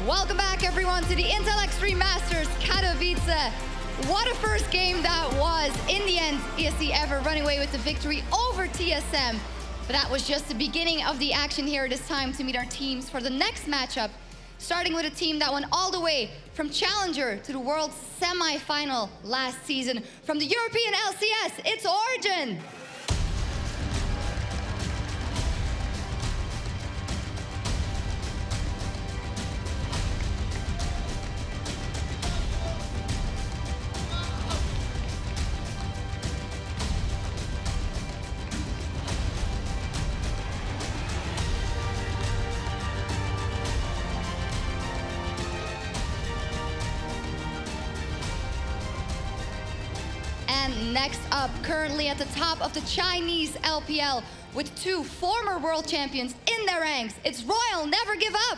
Welcome back, everyone, to the Intel Extreme Masters Katowice. What a first game that was. In the end, ESC ever running away with the victory over TSM. But that was just the beginning of the action here. It is time to meet our teams for the next matchup, starting with a team that went all the way from Challenger to the World Semi-Final last season. From the European LCS, it's Origin. And next up, currently at the top of the Chinese LPL with two former world champions in their ranks, it's Royal Never Give Up.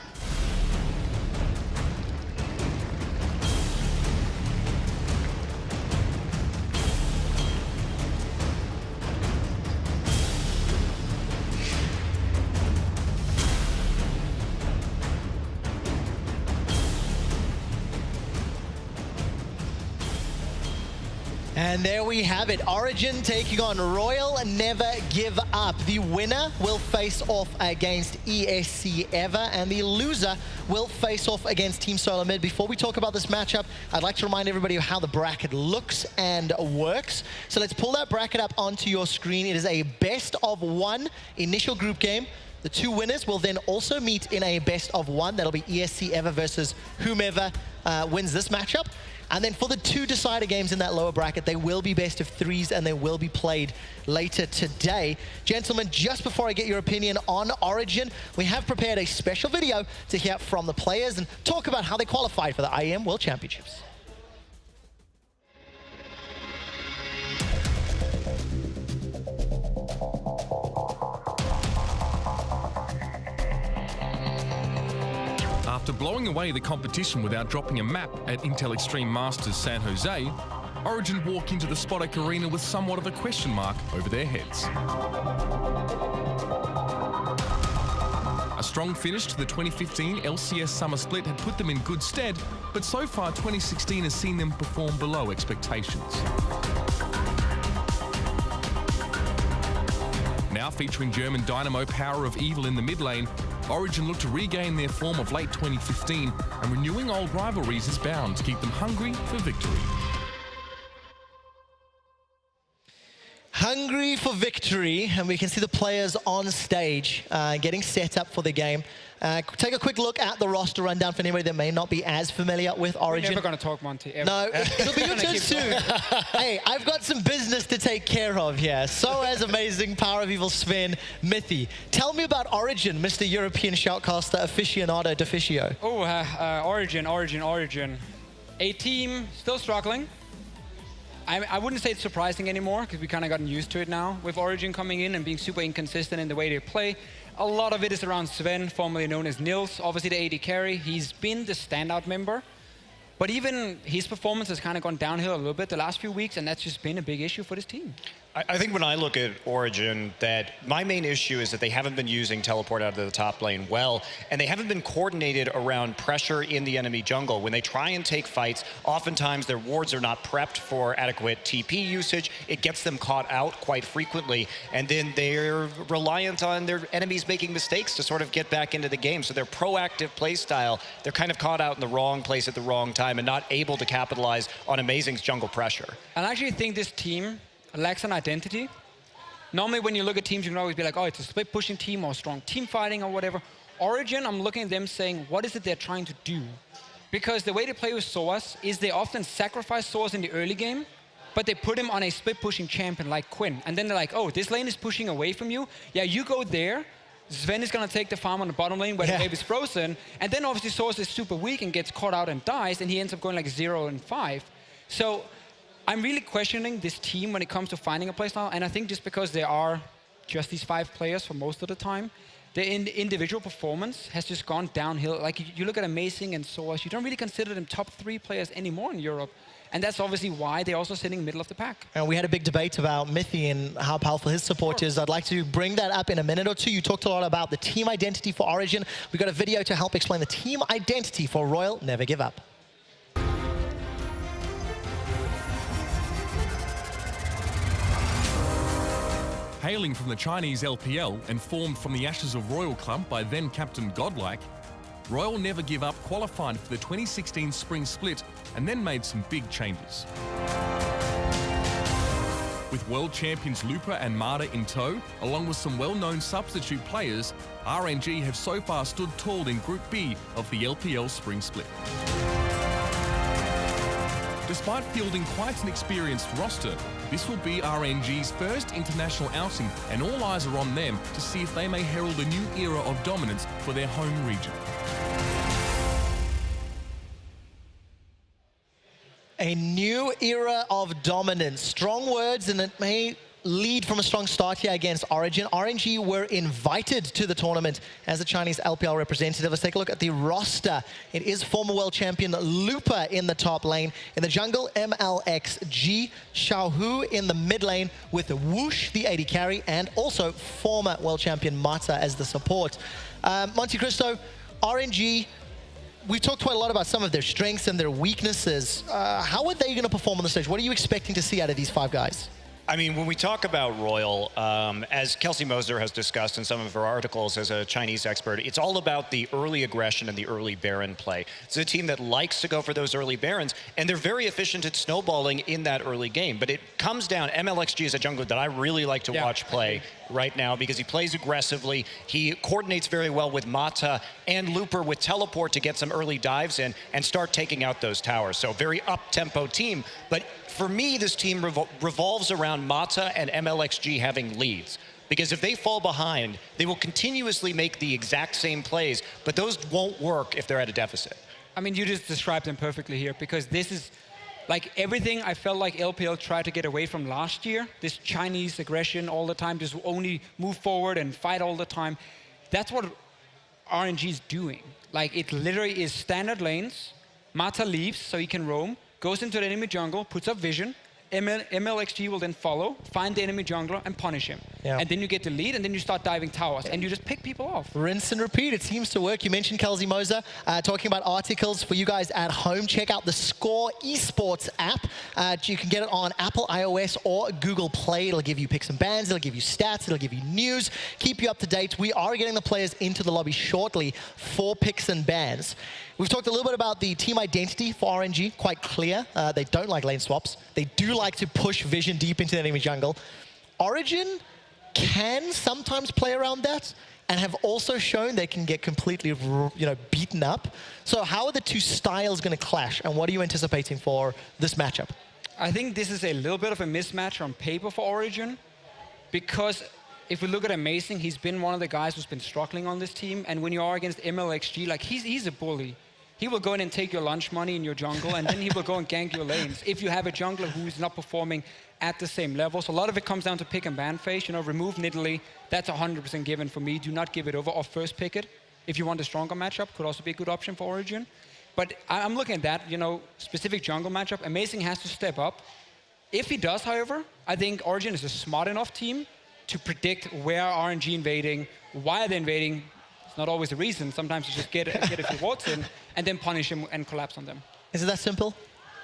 And there we have it, Origin taking on Royal Never Give Up. The winner will face off against ESC Ever, and the loser will face off against Team Solar Mid. Before we talk about this matchup, I'd like to remind everybody of how the bracket looks and works. So let's pull that bracket up onto your screen. It is a best of one initial group game. The two winners will then also meet in a best of one. That'll be ESC Ever versus whomever wins this matchup. And then for the two decider games in that lower bracket, they will be best of threes and they will be played later today. Gentlemen, just before I get your opinion on Origin, we have prepared a special video to hear from the players and talk about how they qualified for the IEM World Championships. After blowing away the competition without dropping a map at Intel Extreme Masters San Jose, Origin walk into the Spodek Arena with somewhat of a question mark over their heads. A strong finish to the 2015 LCS Summer Split had put them in good stead, but so far 2016 has seen them perform below expectations. Now featuring German Dynamo Power of Evil in the mid lane, Origin look to regain their form of late 2015, and renewing old rivalries is bound to keep them hungry for victory. Hungry for victory, and we can see the players on stage getting set up for the game. Take a quick look at the roster rundown for anybody that may not be as familiar with Origin. We're never going to talk, Monty. Ever. No, it'll be your turn soon. Hey, I've got some business to take care of here. So has amazing Power of Evil Sven, Mithy. Tell me about Origin, Mr. European Shoutcaster Aficionado Deficio. Oh, Origin. A team still struggling. I wouldn't say it's surprising anymore, because we kind of gotten used to it now, with Origin coming in and being super inconsistent in the way they play. A lot of it is around Sven, formerly known as Nils, obviously the AD carry. He's been the standout member, but even his performance has kind of gone downhill a little bit the last few weeks, and that's just been a big issue for this team. I think when I look at Origin, that my main issue is that they haven't been using teleport out of the top lane well, and they haven't been coordinated around pressure in the enemy jungle. When they try and take fights, oftentimes their wards are not prepped for adequate TP usage. It gets them caught out quite frequently, and then they're reliant on their enemies making mistakes to sort of get back into the game. So their proactive play style, they're kind of caught out in the wrong place at the wrong time and not able to capitalize on amazing jungle pressure. And I actually think this team lacks an identity. Normally when you look at teams, you can always be like, oh, it's a split pushing team or strong team fighting or whatever. Origin, I'm looking at them saying, what is it they're trying to do? Because the way they play with Soaz is they often sacrifice Soaz in the early game, but they put him on a split pushing champion like Quinn. And then they're like, oh, this lane is pushing away from you. Yeah, you go there. Sven is going to take the farm on the bottom lane where the wave is frozen. And then obviously Soaz is super weak and gets caught out and dies, and he ends up going like 0-5. So I'm really questioning this team when it comes to finding a playstyle, and I think just because there are just these 5 players for most of the time, the individual performance has just gone downhill. Like you look at Amazing and Soaz, you don't really consider them top 3 players anymore in Europe. And that's obviously why they're also sitting middle of the pack. And we had a big debate about Mythy and how powerful his support is. I'd like to bring that up in a minute or two. You talked a lot about the team identity for Origin. We got a video to help explain the team identity for Royal Never Give Up. Hailing from the Chinese LPL and formed from the ashes of Royal Club by then-captain Godlike, Royal Never Give Up qualified for the 2016 Spring Split and then made some big changes. With world champions Lupa and Marta in tow, along with some well-known substitute players, RNG have so far stood tall in Group B of the LPL Spring Split. Despite fielding quite an experienced roster, this will be RNG's first international outing, and all eyes are on them to see if they may herald a new era of dominance for their home region. A new era of dominance. Strong words, and it may lead from a strong start here against Origin. RNG were invited to the tournament as a Chinese LPL representative. Let's take a look at the roster. It is former world champion Lupa in the top lane. In the jungle, MLXG, Xiaohu in the mid lane with Whoosh, the AD carry, and also former world champion Mata as the support. Monte Cristo, RNG, we've talked quite a lot about some of their strengths and their weaknesses. How are they going to perform on the stage? What are you expecting to see out of these 5 guys? I mean, when we talk about Royal, as Kelsey Moser has discussed in some of her articles as a Chinese expert, it's all about the early aggression and the early Baron play. It's a team that likes to go for those early Barons, and they're very efficient at snowballing in that early game. But it comes down, MLXG is a jungler that I really like to watch play right now because he plays aggressively. He coordinates very well with Mata and Looper with teleport to get some early dives in and start taking out those towers. So very up-tempo team. But for me, this team revolves around Mata and MLXG having leads. Because if they fall behind, they will continuously make the exact same plays, but those won't work if they're at a deficit. I mean, you just described them perfectly here, because this is like everything I felt like LPL tried to get away from last year. This Chinese aggression all the time, just only move forward and fight all the time. That's what RNG is doing. Like, it literally is standard lanes. Mata leaves so he can roam, goes into the enemy jungle, puts up vision. MLXG will then follow, find the enemy jungler, and punish him. Yeah. And then you get the lead, and then you start diving towers, and you just pick people off. Rinse and repeat. It seems to work. You mentioned Kelsey Moser talking about articles for you guys at home. Check out the Score Esports app. You can get it on Apple, iOS, or Google Play. It'll give you picks and bans. It'll give you stats. It'll give you news. Keep you up to date. We are getting the players into the lobby shortly for picks and bans. We've talked a little bit about the team identity for RNG, quite clear. They don't like lane swaps. They do like to push vision deep into the enemy jungle. Origin can sometimes play around that and have also shown they can get completely, beaten up. So how are the two styles going to clash, and what are you anticipating for this matchup? I think this is a little bit of a mismatch on paper for Origin, because if we look at Amazing, he's been one of the guys who's been struggling on this team, and when you are against MLXG, like he's a bully. He will go in and take your lunch money in your jungle, and then he will go and gank your lanes if you have a jungler who's not performing at the same level. So a lot of it comes down to pick and ban phase. Remove Nidalee. That's 100% given for me. Do not give it over, or first pick it. If you want a stronger matchup, could also be a good option for Origin. But I'm looking at that, specific jungle matchup. Amazing has to step up. If he does, however, I think Origin is a smart enough team to predict where RNG invading, why they're invading. It's not always the reason. Sometimes you just get a few wards in and then punish them and collapse on them. Is it that simple?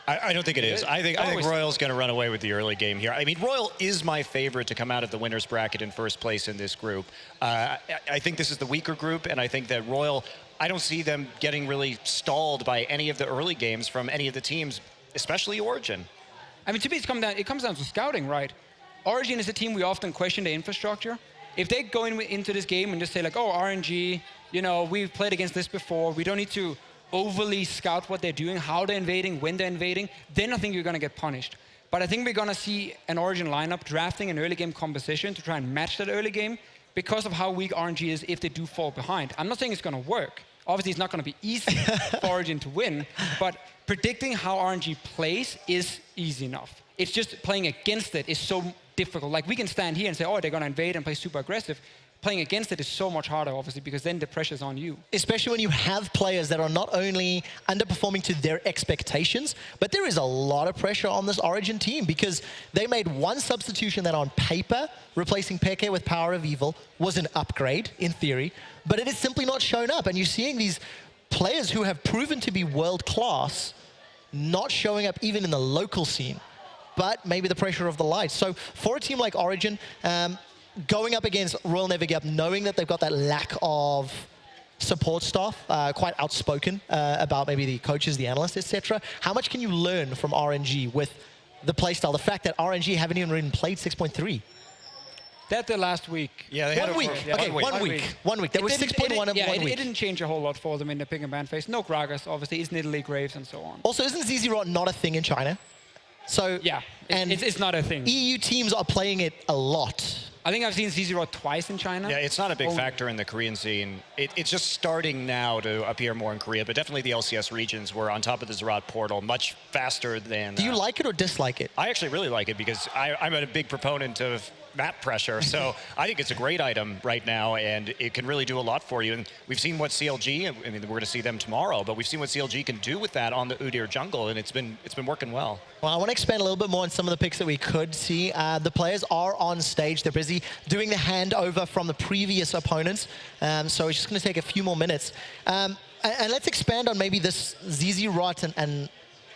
I don't think it is. I think Royal's going to run away with the early game here. I mean, Royal is my favorite to come out of the winner's bracket in first place in this group. I think this is the weaker group, and I think that Royal, I don't see them getting really stalled by any of the early games from any of the teams, especially Origin. I mean, to me, it comes down to scouting, right? Origin is a team we often question the infrastructure. If they go into this game and just say like, oh, RNG, we've played against this before, we don't need to overly scout what they're doing, how they're invading, when they're invading, then I think you're going to get punished. But I think we're going to see an Origin lineup drafting an early game composition to try and match that early game because of how weak RNG is if they do fall behind. I'm not saying it's going to work. Obviously, it's not going to be easy for Origin to win, but predicting how RNG plays is easy enough. It's just playing against it is so difficult. Like, we can stand here and say, oh, they're going to invade and play super aggressive. playing against it is so much harder, obviously, because then the pressure's on you. Especially when you have players that are not only underperforming to their expectations, but there is a lot of pressure on this Origin team because they made one substitution that on paper, replacing Peke with Power of Evil, was an upgrade in theory, but it is simply not shown up. And you're seeing these players who have proven to be world-class not showing up even in the local scene, but maybe the pressure of the lights. So for a team like Origin, going up against Royal Never Give Up, knowing that they've got that lack of support staff, quite outspoken about maybe the coaches, the analysts, etc. How much can you learn from RNG with the playstyle? The fact that RNG haven't even played 6.3. That the last week. Yeah, they had One week. Okay, 1 week. 1 week. There was 6.1 in 1 week. It didn't change a whole lot for them in the pick and ban phase. No Gragas, obviously. Isn't Italy, Graves, and so on. Also, isn't ZZ Rot not a thing in China? So yeah, it's not a thing. EU teams are playing it a lot. I think I've seen ZZ Rot twice in China. Yeah, it's not a big factor in the Korean scene. It's just starting now to appear more in Korea, but definitely the LCS regions were on top of the Zerat portal much faster than... Do you like it or dislike it? I actually really like it because I'm a big proponent of map pressure, so I think it's a great item right now, and it can really do a lot for you. And we've seen what CLG, I mean, we're going to see them tomorrow, but we've seen what CLG can do with that on the Udyr jungle, and it's been working well. Well, I want to expand a little bit more on some of the picks that we could see. The players are on stage. They're busy doing the handover from the previous opponents, so it's just going to take a few more minutes. And let's expand on maybe this ZZ Rot and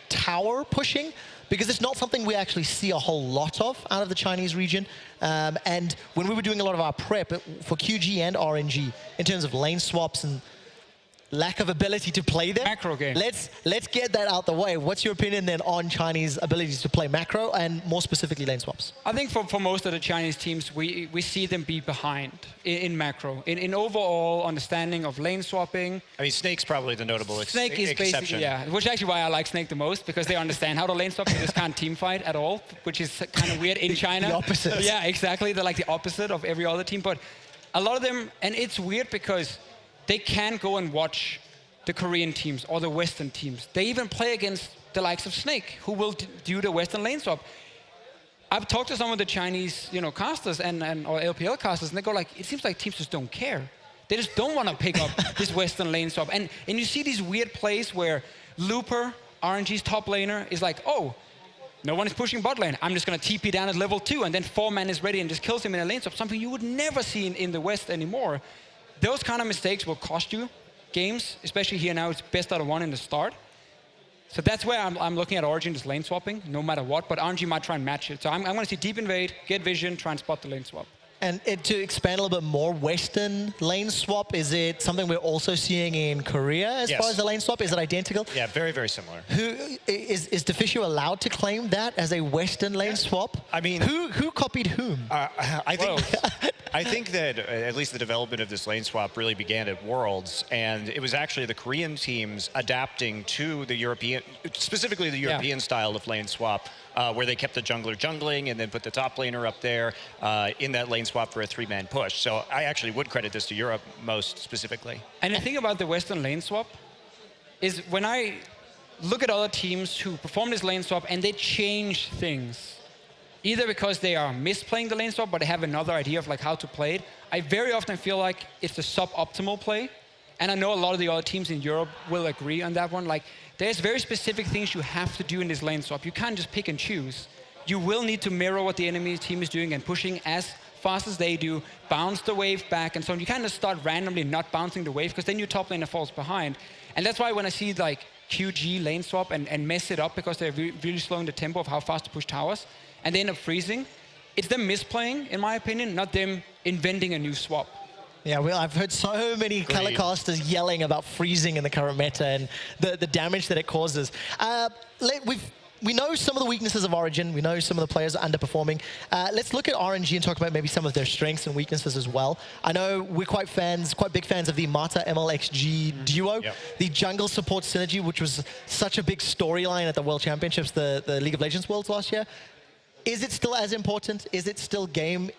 tower pushing, because it's not something we actually see a whole lot of out of the Chinese region. And when we were doing a lot of our prep for QG and RNG in terms of lane swaps and lack of ability to play them. Macro game. Let's get that out the way. What's your opinion then on Chinese abilities to play macro and more specifically lane swaps? I think for most of the Chinese teams, we see them be behind in macro. In overall understanding of lane swapping. I mean, Snake's probably the notable Snake is exception. basically, yeah, which is actually why I like Snake the most, because they understand how to lane swap. They just can't team fight at all, which is kind of weird in China. The opposite. Yeah, exactly. They're like the opposite of every other team. But a lot of them, and it's weird because they can go and watch the Korean teams or the Western teams. They even play against the likes of Snake, who will do the Western lane swap. I've talked to some of the Chinese, casters and or LPL casters, and they go like, it seems like teams just don't care. They just don't want to pick up this Western lane swap. And you see these weird plays where Looper, RNG's top laner, is like, oh, no one is pushing bot lane. I'm just going to TP down at level 2, and then 4-man is ready and just kills him in a lane swap, something you would never see in the West anymore. Those kind of mistakes will cost you games, especially here now. It's best out of 1 in the start. So that's where I'm looking at Origin just lane swapping, no matter what, but RNG might try and match it. So I'm going to see deep invade, get vision, try and spot the lane swap. And to expand a little bit more, Western lane swap, is it something we're also seeing in Korea as far as the lane swap? Is it identical? Yeah, very, very similar. Who is Deficio allowed to claim that as a Western lane swap? I mean, who copied whom? I think that at least the development of this lane swap really began at Worlds, and it was actually the Korean teams adapting to the European, specifically the European style of lane swap, where they kept the jungler jungling and then put the top laner up there in that lane swap for a 3-man push. So I actually would credit this to Europe most specifically. And the thing about the Western lane swap is when I look at other teams who perform this lane swap and they change things, either because they are misplaying the lane swap, but they have another idea of like how to play it, I very often feel like it's a suboptimal play. And I know a lot of the other teams in Europe will agree on that one. Like, there's very specific things you have to do in this lane swap. You can't just pick and choose. You will need to mirror what the enemy team is doing and pushing as fast as they do, bounce the wave back, and so on. You can't just start randomly not bouncing the wave, because then your top laner falls behind. And that's why when I see like QG lane swap and mess it up because they're really slowing the tempo of how fast to push towers, and they end up freezing, it's them misplaying, in my opinion, not them inventing a new swap. Yeah, well, I've heard so many telecasters yelling about freezing in the current meta and the damage that it causes. We know some of the weaknesses of Origin. We know some of the players are underperforming. Let's look at RNG and talk about maybe some of their strengths and weaknesses as well. I know we're quite big fans of the Mata MLXG duo, the jungle support synergy, which was such a big storyline at the World Championships, the League of Legends Worlds last year. Is it still as important? Is it still game,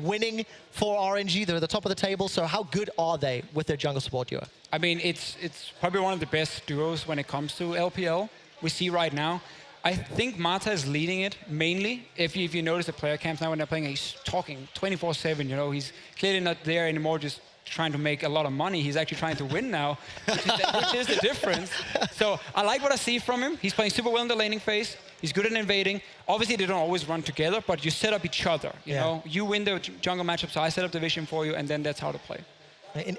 winning for RNG? They're at the top of the table. So how good are they with their jungle support duo? I mean, it's probably one of the best duos when it comes to LPL we see right now. I think Mata is leading it mainly. If you notice the player camps now when they're playing, he's talking 24/7. You know, he's clearly not there anymore just trying to make a lot of money. He's actually trying to win now, which is the difference. So I like what I see from him. He's playing super well in the laning phase. He's good at invading. Obviously, they don't always run together, but you set up each other. You know, you win the jungle matchup, so I set up the vision for you, and then that's how to play.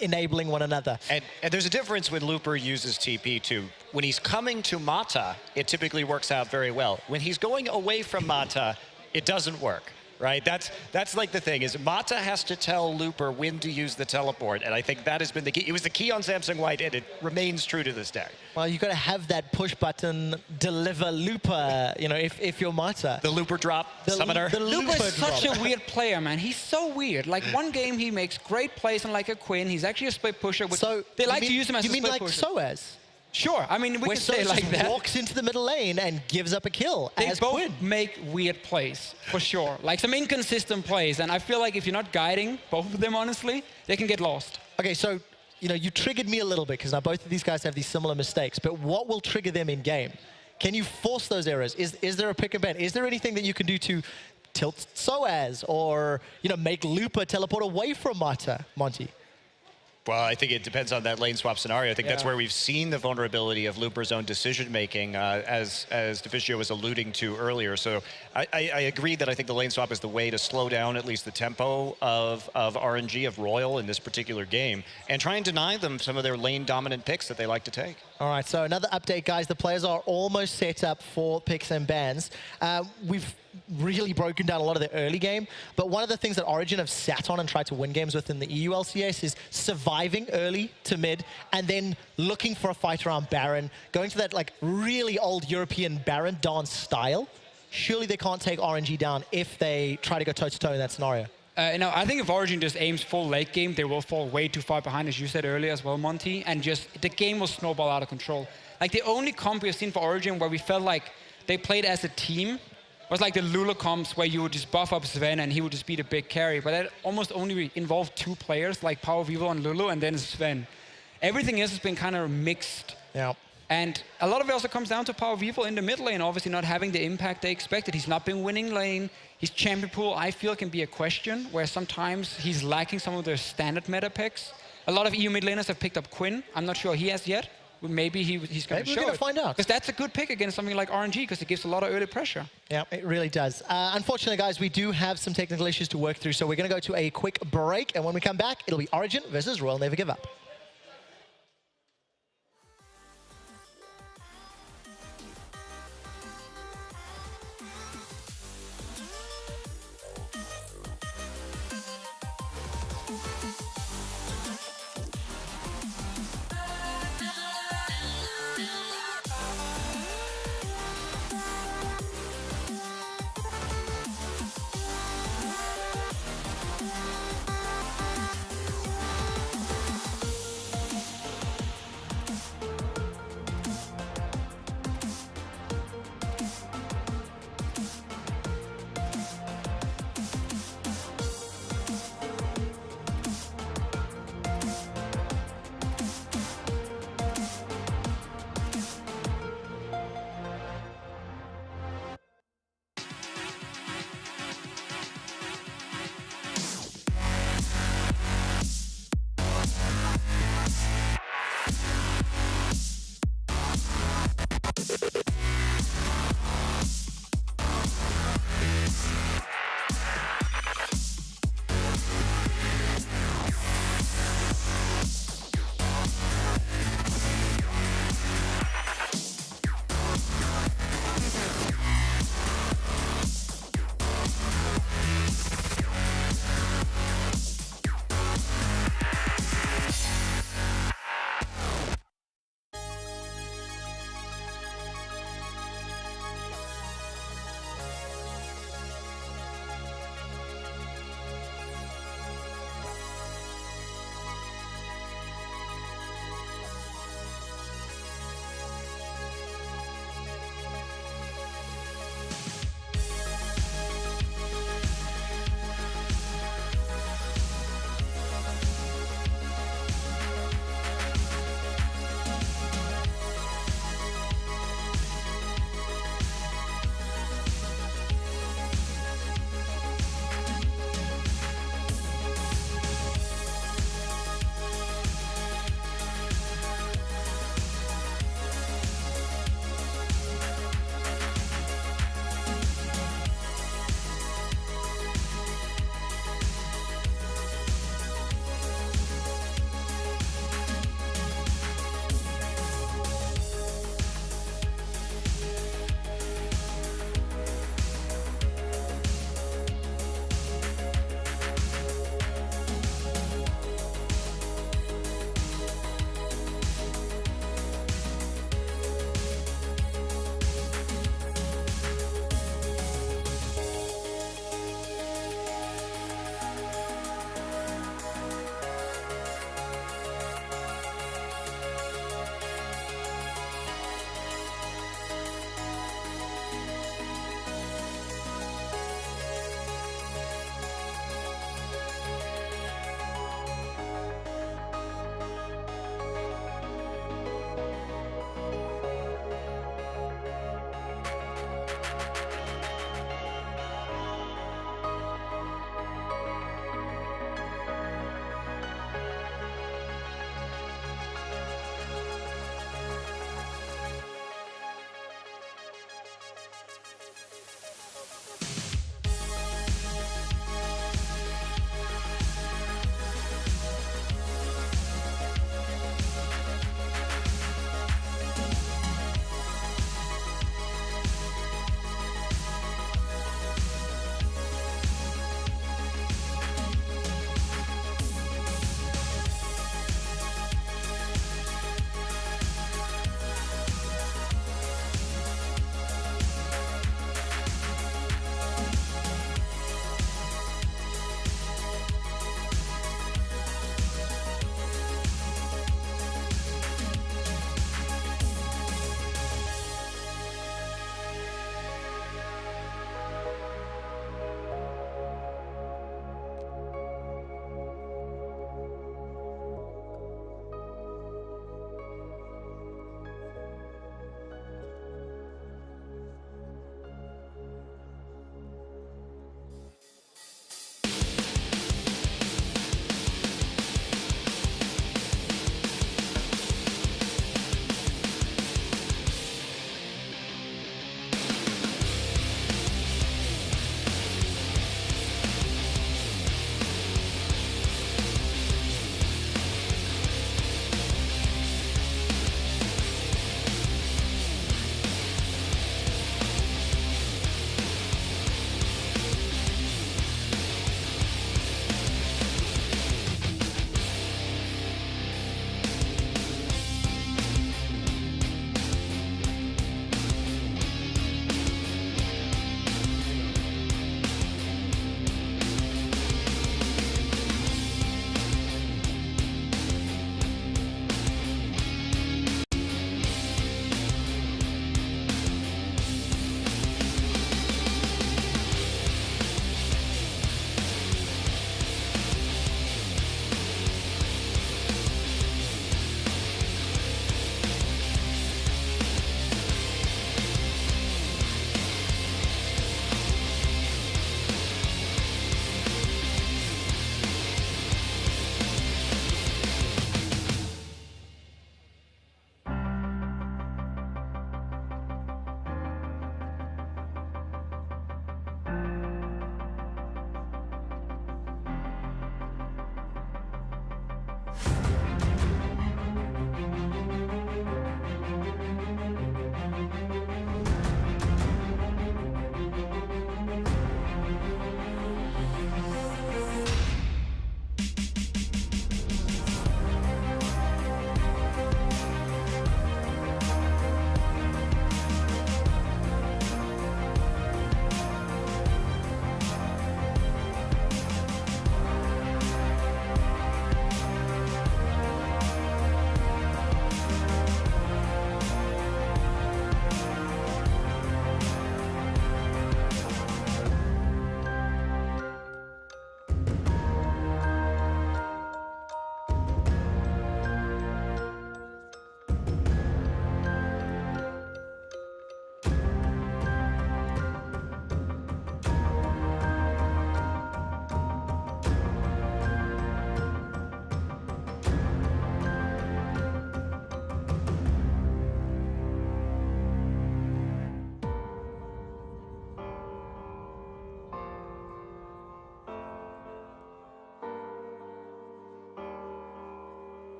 Enabling one another. And there's a difference when Looper uses TP too. When he's coming to Mata, it typically works out very well. When he's going away from Mata, it doesn't work, right? That's like the thing, is Mata has to tell Looper when to use the teleport, and I think that has been the key. It was the key on Samsung White, and it remains true to this day. Well, you've got to have that push button, deliver Looper, you know, if you're Mata. The Looper drop, summoner. The Looper is drop. such a weird player, man. He's so weird. Like, one game he makes great plays on like a Quinn. He's actually a split pusher. Which So they like to use him as a you split mean like pusher. Soaz? Sure. I mean, we Where can say Soaz like just that. walks into the middle lane and gives up a kill They as both Quinn. make weird plays, for sure. Like some inconsistent plays. And I feel like if you're not guiding both of them, honestly, they can get lost. Okay, so, you know, you triggered me a little bit because now both of these guys have these similar mistakes, but what will trigger them in game? Can you force those errors? Is there a pick and ban? Is there anything that you can do to tilt Soaz or, you know, make Looper teleport away from Mata, Monty? Well, I think it depends on that lane swap scenario. I think that's Yeah. where we've seen the vulnerability of Looper's own decision-making, as Deficio was alluding to earlier. So I agree that I think the lane swap is the way to slow down at least the tempo of RNG, of Royal in this particular game, and try and deny them some of their lane-dominant picks that they like to take. All right, so another update, guys. The players are almost set up for picks and bans. We've really broken down a lot of the early game, but one of the things that Origin have sat on and tried to win games with in the EU LCS is surviving early to mid and then looking for a fight around Baron, going to that like really old European Baron dance style. Surely they can't take RNG down if they try to go toe-to-toe in that scenario. No, I think if Origin just aims full late game, they will fall way too far behind, as you said earlier as well, Monty, and just the game will snowball out of control. Like the only comp we've seen for Origin where we felt like they played as a team was like the Lula comps where you would just buff up Sven and he would just be the big carry, but that almost only involved two players, like Power Vivo and Lulu, and then Sven. Everything else has been kind of mixed. Yeah. And a lot of it also comes down to Power Vivo in the mid lane, obviously not having the impact they expected. He's not been winning lane. His champion pool, I feel, can be a question, where sometimes he's lacking some of their standard meta picks. A lot of EU mid laners have picked up Quinn. I'm not sure he has yet. Maybe he's going to show We're going it. to find out. Because that's a good pick against something like RNG, because it gives a lot of early pressure. Yeah, it really does. Unfortunately, guys, we do have some technical issues to work through, so we're going to go to a quick break, and when we come back, it'll be Origin versus Royal Never Give Up.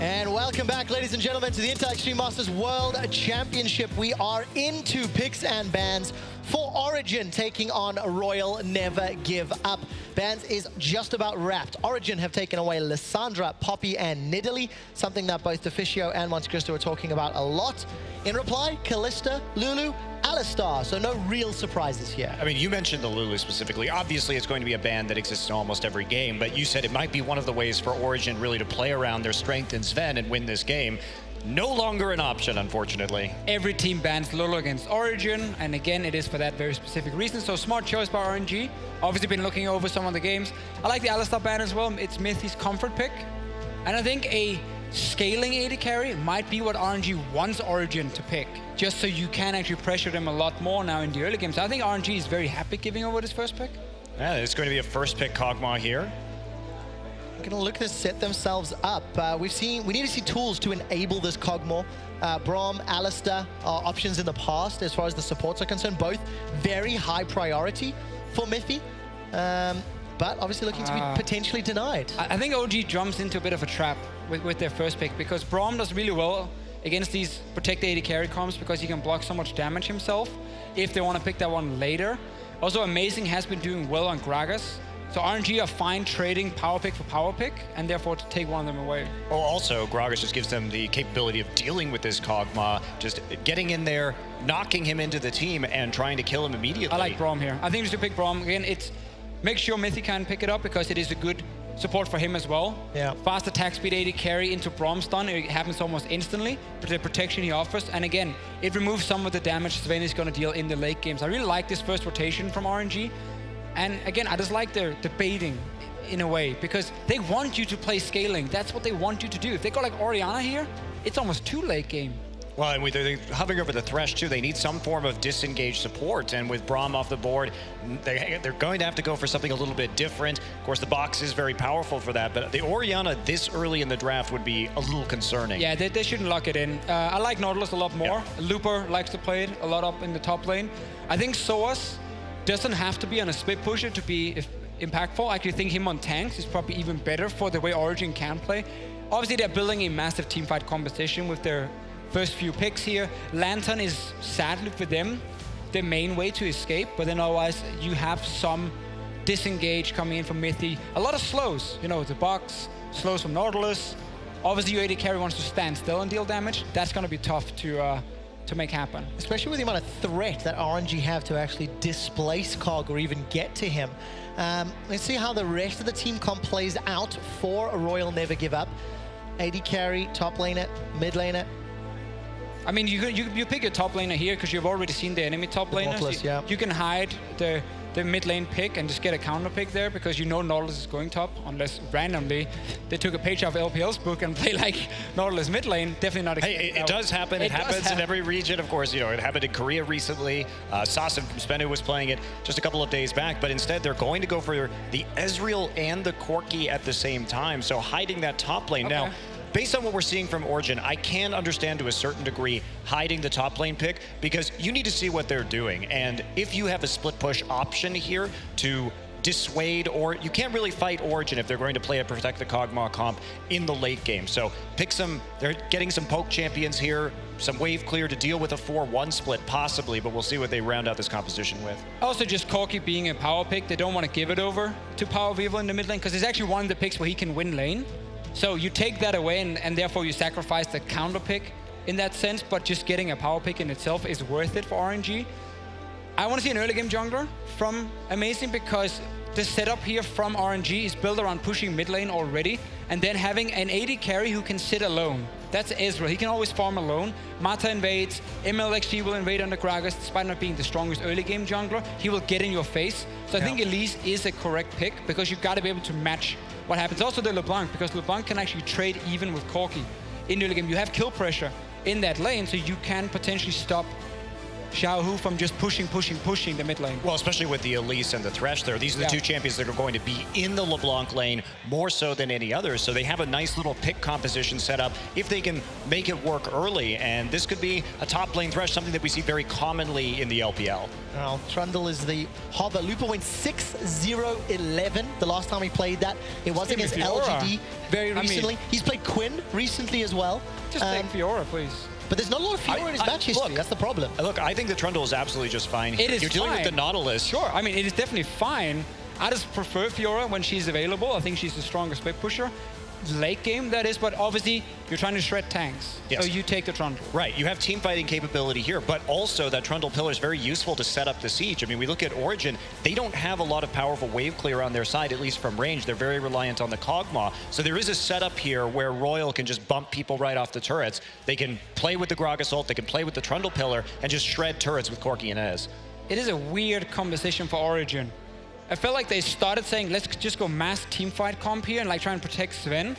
And welcome back, ladies and gentlemen, to the Intel Extreme Masters World Championship. We are into picks and bans for Origin, taking on Royal Never Give Up. Bans is just about wrapped. Origin have taken away Lissandra, Poppy, and Nidalee, something that both Deficio and Monte Cristo are talking about a lot. In reply, Callista, Lulu, Alistar, so no real surprises here. I mean, you mentioned the Lulu specifically. Obviously, it's going to be a ban that exists in almost every game, but you said it might be one of the ways for Origin really to play around their strength in Sven and win this game. No longer an option, unfortunately. Every team bans Lulu against Origin, and again, it is for that very specific reason. So smart choice by RNG. Obviously been looking over some of the games. I like the Alistar ban as well. It's Mithy's comfort pick. And I think a scaling AD carry might be what RNG wants Origin to pick, just so you can actually pressure them a lot more now in the early games. I think RNG is very happy giving over this first pick. Yeah, it's going to be a first pick Kog'Maw here. Going to look to set themselves up. We need to see tools to enable this Kog'Maw. Braum, Alistar are options in the past as far as the supports are concerned. Both very high priority for Mithy, but obviously looking to be potentially denied. I think OG jumps into a bit of a trap with their first pick, because Braum does really well against these protect AD carry comps because he can block so much damage himself if they want to pick that one later. Also, Amazing has been doing well on Gragas. So RNG are fine trading power pick for power pick, and therefore to take one of them away. Oh, also, Gragas just gives them the capability of dealing with this Kog'Maw, just getting in there, knocking him into the team, and trying to kill him immediately. I like Braum here. I think we should pick Braum. Again, make sure Mithy can pick it up because it is a good support for him as well. Yeah. Fast attack speed AD carry into Braum stun. It happens almost instantly, but the protection he offers. And again, it removes some of the damage Sven is going to deal in the late games. I really like this first rotation from RNG. And again, I just like their debating in a way, because they want you to play scaling. That's what they want you to do. If they go like Orianna here, it's almost too late game. Well, and they're hovering over the thresh too. They need some form of disengaged support, and with Braum off the board, they're going to have to go for something a little bit different. Of course, the box is very powerful for that, but the Orianna this early in the draft would be a little concerning. Yeah, they shouldn't lock it in. I like Nautilus a lot more. Yeah. Looper likes to play it a lot up in the top lane. I think Soas doesn't have to be on a split pusher to be impactful. I actually think him on tanks is probably even better for the way Origin can play. Obviously, they're building a massive teamfight composition with their first few picks here. Lantern is, sadly for them, the main way to escape, but then otherwise you have some disengage coming in from Mithy. A lot of slows, you know, the box, slows from Nautilus. Obviously, your AD carry wants to stand still and deal damage. That's going to be tough to make happen. Especially with the amount of threat that RNG have to actually displace Kog or even get to him. Let's see how the rest of the team comp plays out for a Royal Never Give Up. AD carry, top laner, mid laner. I mean, you pick your top laner here because you've already seen the enemy top laner. Nautilus, yeah. You can hide the mid lane pick and just get a counter pick there because you know Nautilus is going top, unless randomly they took a page off LPL's book and play like Nautilus mid lane. Definitely not. Hey, it does happen. It happens in every region, of course. You know, it happened in Korea recently. Sasim from Spenu was playing it just a couple of days back, but instead they're going to go for the Ezreal and the Corki at the same time. So hiding that top lane. Okay. Now, based on what we're seeing from Origin, I can understand to a certain degree hiding the top lane pick because you need to see what they're doing. And if you have a split push option here to dissuade, or you can't really fight Origin if they're going to play a Protect the Kog'Maw comp in the late game. So pick they're getting some poke champions here, some wave clear to deal with a 4-1 split possibly, but we'll see what they round out this composition with. Also, just Corki being a power pick, they don't want to give it over to Power Vivo in the mid lane because it's actually one of the picks where he can win lane. So you take that away and therefore you sacrifice the counter pick in that sense, but just getting a power pick in itself is worth it for RNG. I want to see an early game jungler from Amazing because the setup here from RNG is built around pushing mid lane already and then having an AD carry who can sit alone. That's Ezreal. He can always farm alone. Mata invades, MLXG will invade under Gragas despite not being the strongest early game jungler. He will get in your face. So I think Elise is a correct pick because you've got to be able to match what happens. Also the LeBlanc, because LeBlanc can actually trade even with Corki in the early game. You have kill pressure in that lane, so you can potentially stop Xiaohu from just pushing the mid lane. Well, especially with the Elise and the Thresh there. These are the two champions that are going to be in the LeBlanc lane more so than any others. So they have a nice little pick composition set up if they can make it work early. And this could be a top lane Thresh, something that we see very commonly in the LPL. Well, Trundle is the hover. Lupa went 6-0-11 the last time he played that. It was against LGD very recently. He's played Quinn recently as well. Just take Fiora, please. But there's not a lot of Fiora in his match history. Look, that's the problem. Look, I think the Trundle is absolutely just fine. It is You're dealing fine. with the Nautilus. Sure, I mean, it is definitely fine. I just prefer Fiora when she's available. I think she's the strongest spec pusher. Late game, that is, but obviously you're trying to shred tanks. Yes. So you take the Trundle. Right, you have team fighting capability here, but also that Trundle pillar is very useful to set up the siege. I mean, we look at Origin, they don't have a lot of powerful wave clear on their side, at least from range. They're very reliant on the Kog'Maw. So there is a setup here where Royal can just bump people right off the turrets. They can play with the Gragas ult, they can play with the Trundle pillar, and just shred turrets with Corki and Ez. It is a weird composition for Origin. I felt like they started saying, let's just go mass teamfight comp here and like try and protect Sven.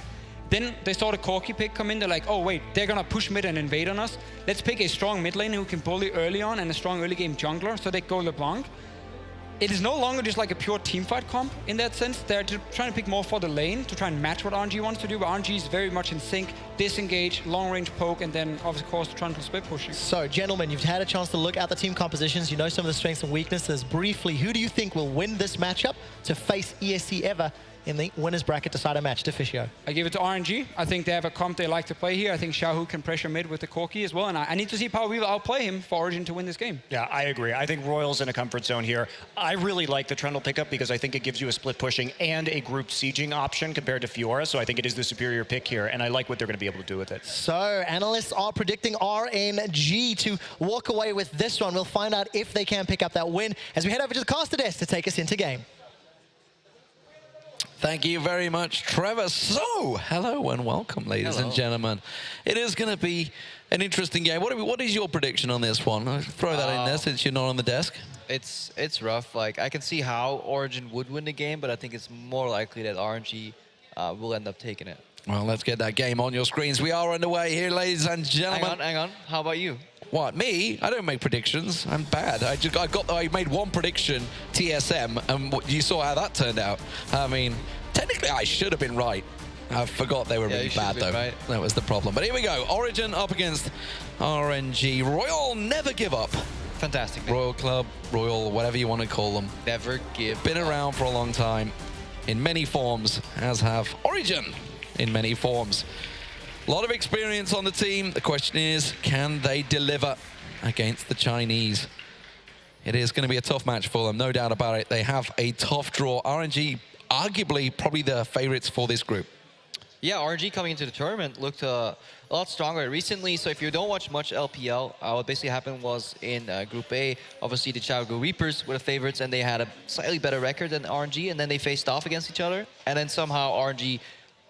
Then they saw the Corki pick come in, they're like, oh wait, they're gonna push mid and invade on us. Let's pick a strong mid lane who can bully early on and a strong early game jungler, so they go LeBlanc. It is no longer just like a pure teamfight comp in that sense. They're trying to pick more for the lane to try and match what RNG wants to do, but RNG is very much in sync, disengage, long range poke, and then of course Trundle split pushing. So, gentlemen, you've had a chance to look at the team compositions. You know some of the strengths and weaknesses. Briefly, who do you think will win this matchup to face ESC Ever in the winner's bracket decider match? Deficio. I give it to RNG. I think they have a comp they like to play here. I think Xiaohu can pressure mid with the Corki as well, and I need to see Power Weaver outplay him for Origin to win this game. Yeah, I agree. I think Royal's in a comfort zone here. I really like the Trundle pickup because I think it gives you a split pushing and a group sieging option compared to Fiora, so I think it is the superior pick here, and I like what they're going to be able to do with it. So, analysts are predicting RNG to walk away with this one. We'll find out if they can pick up that win as we head over to the caster desk to take us into game. Thank you very much, Trevor. So, hello and welcome, ladies and gentlemen. It is going to be an interesting game. What is your prediction on this one? I'll throw that in there since you're not on the desk. It's rough. Like, I can see how Origin would win the game, but I think it's more likely that RNG will end up taking it. Well, let's get that game on your screens. We are underway here, ladies and gentlemen. Hang on. How about you? What, me? I don't make predictions. I'm bad. I made one prediction, TSM, and you saw how that turned out. I mean, technically I should have been right. I forgot they were really bad, though. Right. That was the problem. But here we go. Origin up against RNG. Royal never give up. Fantastic. Man. Royal Club, Royal, whatever you want to call them. Never give Been up. around for a long time in many forms, as have Origin in many forms. A lot of experience on the team. The question is, can they deliver against the Chinese? It is going to be a tough match for them, no doubt about it. They have a tough draw. RNG, arguably, probably the favorites for this group. Yeah, RNG coming into the tournament looked a lot stronger recently. So if you don't watch much LPL, what basically happened was in Group A, obviously the Chicago Reapers were the favorites, and they had a slightly better record than RNG, and then they faced off against each other. And then somehow RNG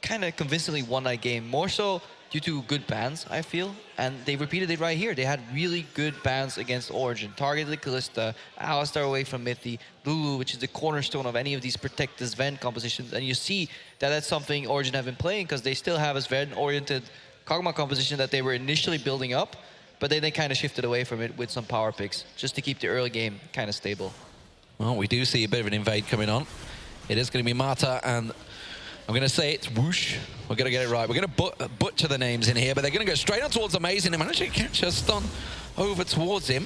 kind of convincingly won that game, more so due to good bans, I feel. And they repeated it right here. They had really good bans against Origin. Targeted Kalista, Alistar away from Mithy, Lulu, which is the cornerstone of any of these protect the Sven compositions. And you see that that's something Origin have been playing because they still have a Sven-oriented Kog'Maw composition that they were initially building up, but then they kind of shifted away from it with some power picks, just to keep the early game kind of stable. Well, we do see a bit of an invade coming on. It is going to be Mata, and I'm going to say it's Whoosh. We're going to get it right. We're going to butcher the names in here, but they're going to go straight on towards Amazing. He managed to catch a stun over towards him.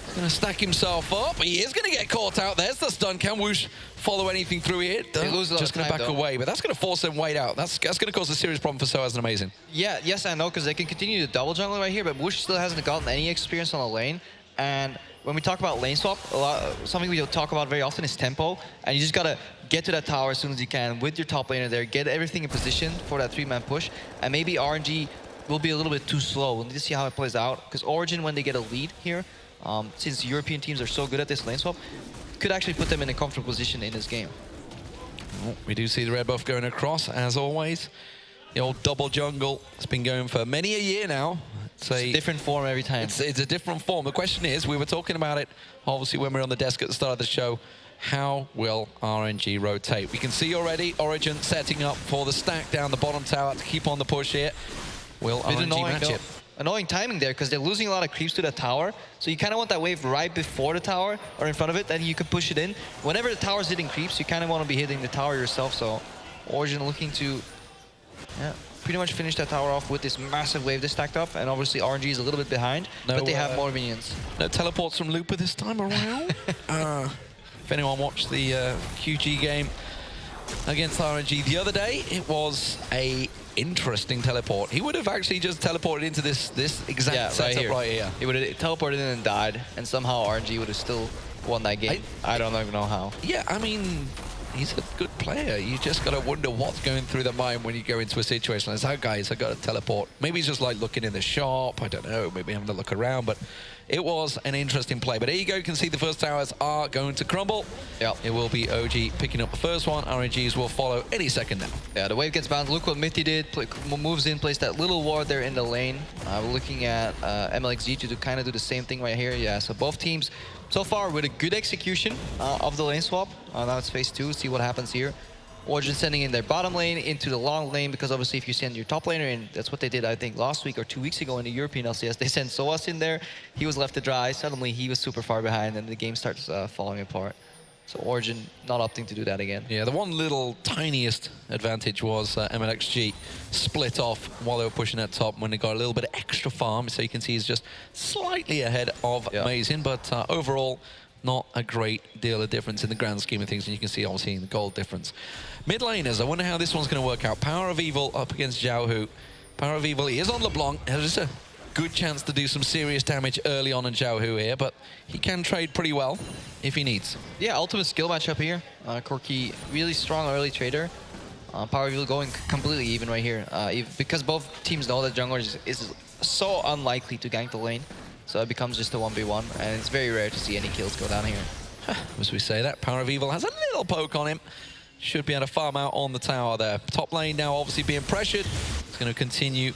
He's going to stack himself up. He is going to get caught out. There's the stun. Can Whoosh follow anything through here? Just going to back away, but that's going to force him weight out. That's going to cause a serious problem for Soaz and Amazing. Yeah, yes, I know, because they can continue to double jungle right here, but Whoosh still hasn't gotten any experience on the lane. And when we talk about lane swap, something we don't talk about very often is tempo, and you just gotta get to that tower as soon as you can with your top laner there, get everything in position for that 3-man push, and maybe RNG will be a little bit too slow. We'll need to see how it plays out, because Origin, when they get a lead here, since European teams are so good at this lane swap, could actually put them in a comfortable position in this game. Oh, we do see the red buff going across, as always. The old double jungle has been going for many a year now. It's a different form every time. It's a different form. The question is, we were talking about it, obviously, when we were on the desk at the start of the show, how will RNG rotate? We can see already Origin setting up for the stack down the bottom tower to keep on the push here. Will RNG match it? annoying timing there because they're losing a lot of creeps to the tower. So you kind of want that wave right before the tower or in front of it, then you can push it in. Whenever the tower's hitting creeps, you kind of want to be hitting the tower yourself. So Origin looking to pretty much finish that tower off with this massive wave they stacked up. And obviously RNG is a little bit behind, but they have more minions. No teleports from Looper this time around. If anyone watched the QG game against RNG the other day, it was a interesting teleport. He would have actually just teleported into this exact setup right here. He would have teleported in and died, and somehow RNG would have still won that game. I don't even know how. Yeah, I mean, he's a good player. You just got to wonder what's going through the mind when you go into a situation like that. Guys, I got to teleport. Maybe he's just like looking in the shop. I don't know. Maybe having to look around. But it was an interesting play. But there you go. You can see the first towers are going to crumble. Yep. It will be OG picking up the first one. RNGs will follow any second now. Yeah, the wave gets bounced. Look what Mithy did. Moves in, plays that little ward there in the lane. We're looking at MLXG to kind of do the same thing right here. Yeah, so both teams so far with a good execution of the lane swap. Now it's phase 2. See what happens here. Origin sending in their bottom lane into the long lane, because obviously if you send your top laner in, that's what they did, I think, last week or 2 weeks ago in the European LCS. They sent Soas in there. He was left to dry. Suddenly he was super far behind and the game starts falling apart. So Origin not opting to do that again. Yeah, the one little tiniest advantage was MLXG split off while they were pushing that top when they got a little bit of extra farm. So you can see he's just slightly ahead of Amazing, but overall, not a great deal of difference in the grand scheme of things. And you can see obviously the gold difference. Mid laners, I wonder how this one's going to work out. Power of Evil up against Xiaohu. Power of Evil, he is on LeBlanc. There's a good chance to do some serious damage early on in Xiaohu here, but he can trade pretty well if he needs. Yeah, ultimate skill matchup here. Corki, really strong early trader. Power of Evil going completely even right here. Because both teams know that jungler is so unlikely to gank the lane. So it becomes just a 1v1, and it's very rare to see any kills go down here. As we say that, Power of Evil has a little poke on him. Should be able to farm out on the tower there. Top lane now obviously being pressured. It's going to continue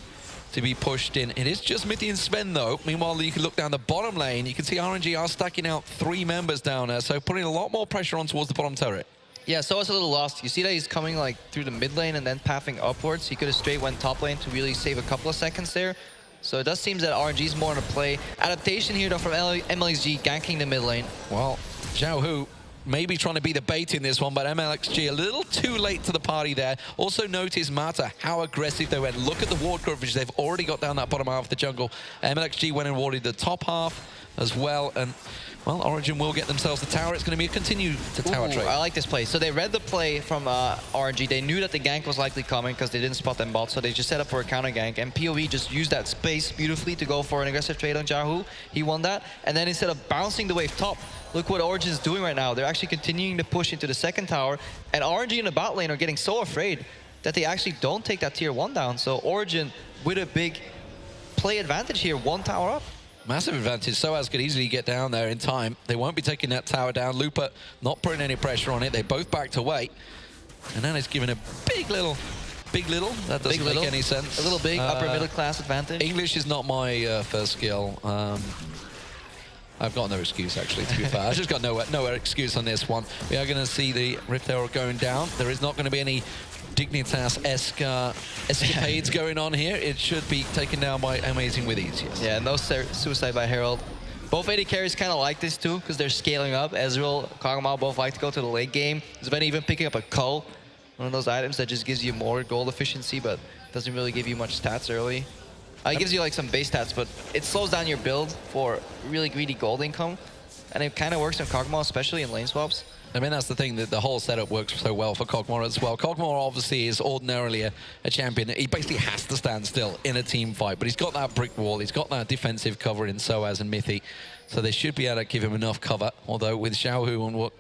to be pushed in. It is just Mithy and Sven though. Meanwhile, you can look down the bottom lane. You can see RNG are stacking out 3 members down there, so putting a lot more pressure on towards the bottom turret. Yeah, so it's a little lost. You see that he's coming like through the mid lane and then pathing upwards. He could have straight went top lane to really save a couple of seconds there. So it does seem that RNG is more on a play. Adaptation here though from MLXG ganking the mid lane. Well, Xiaohu maybe trying to be the bait in this one, but MLXG a little too late to the party there. Also notice Mata, how aggressive they went. Look at the ward coverage they've already got down that bottom half of the jungle. MLXG went and warded the top half as well, and well, Origin will get themselves the tower. It's going to be a continue to tower trade. I like this play. So they read the play from RNG. They knew that the gank was likely coming because they didn't spot them bot, so they just set up for a counter gank. And POV just used that space beautifully to go for an aggressive trade on Xiaohu. He won that. And then instead of bouncing the wave top, look what Origin is doing right now. They're actually continuing to push into the second tower. And RNG in the bot lane are getting so afraid that they actually don't take that tier 1 down. So Origin with a big play advantage here, 1 tower up. Massive advantage. Soaz could easily get down there in time. They won't be taking that tower down. Looper not putting any pressure on it. They both backed away. And now it's given a big little. That doesn't make any sense. A little big upper middle class advantage. English is not my first skill. I've got no excuse, actually, to be fair. I've just got no excuse on this one. We are going to see the Rift Arrow going down. There is not going to be any Dignitas-esque escapades going on here. It should be taken down by Amazing with ease, yes. Yeah, no suicide by Herald. Both AD carries kind of like this too, because they're scaling up. Ezreal, Kog'Maw both like to go to the late game. Sven even picking up a Cull, one of those items that just gives you more gold efficiency, but doesn't really give you much stats early. It gives you like some base stats, but it slows down your build for really greedy gold income. And it kind of works on Kog'Maw, especially in lane swaps. I mean, that's the thing, that the whole setup works so well for Kog'Maw as well. Kog'Maw obviously is ordinarily a champion. He basically has to stand still in a team fight, but he's got that brick wall. He's got that defensive cover in Soaz and Mithy. So they should be able to give him enough cover. Although with Xiaohu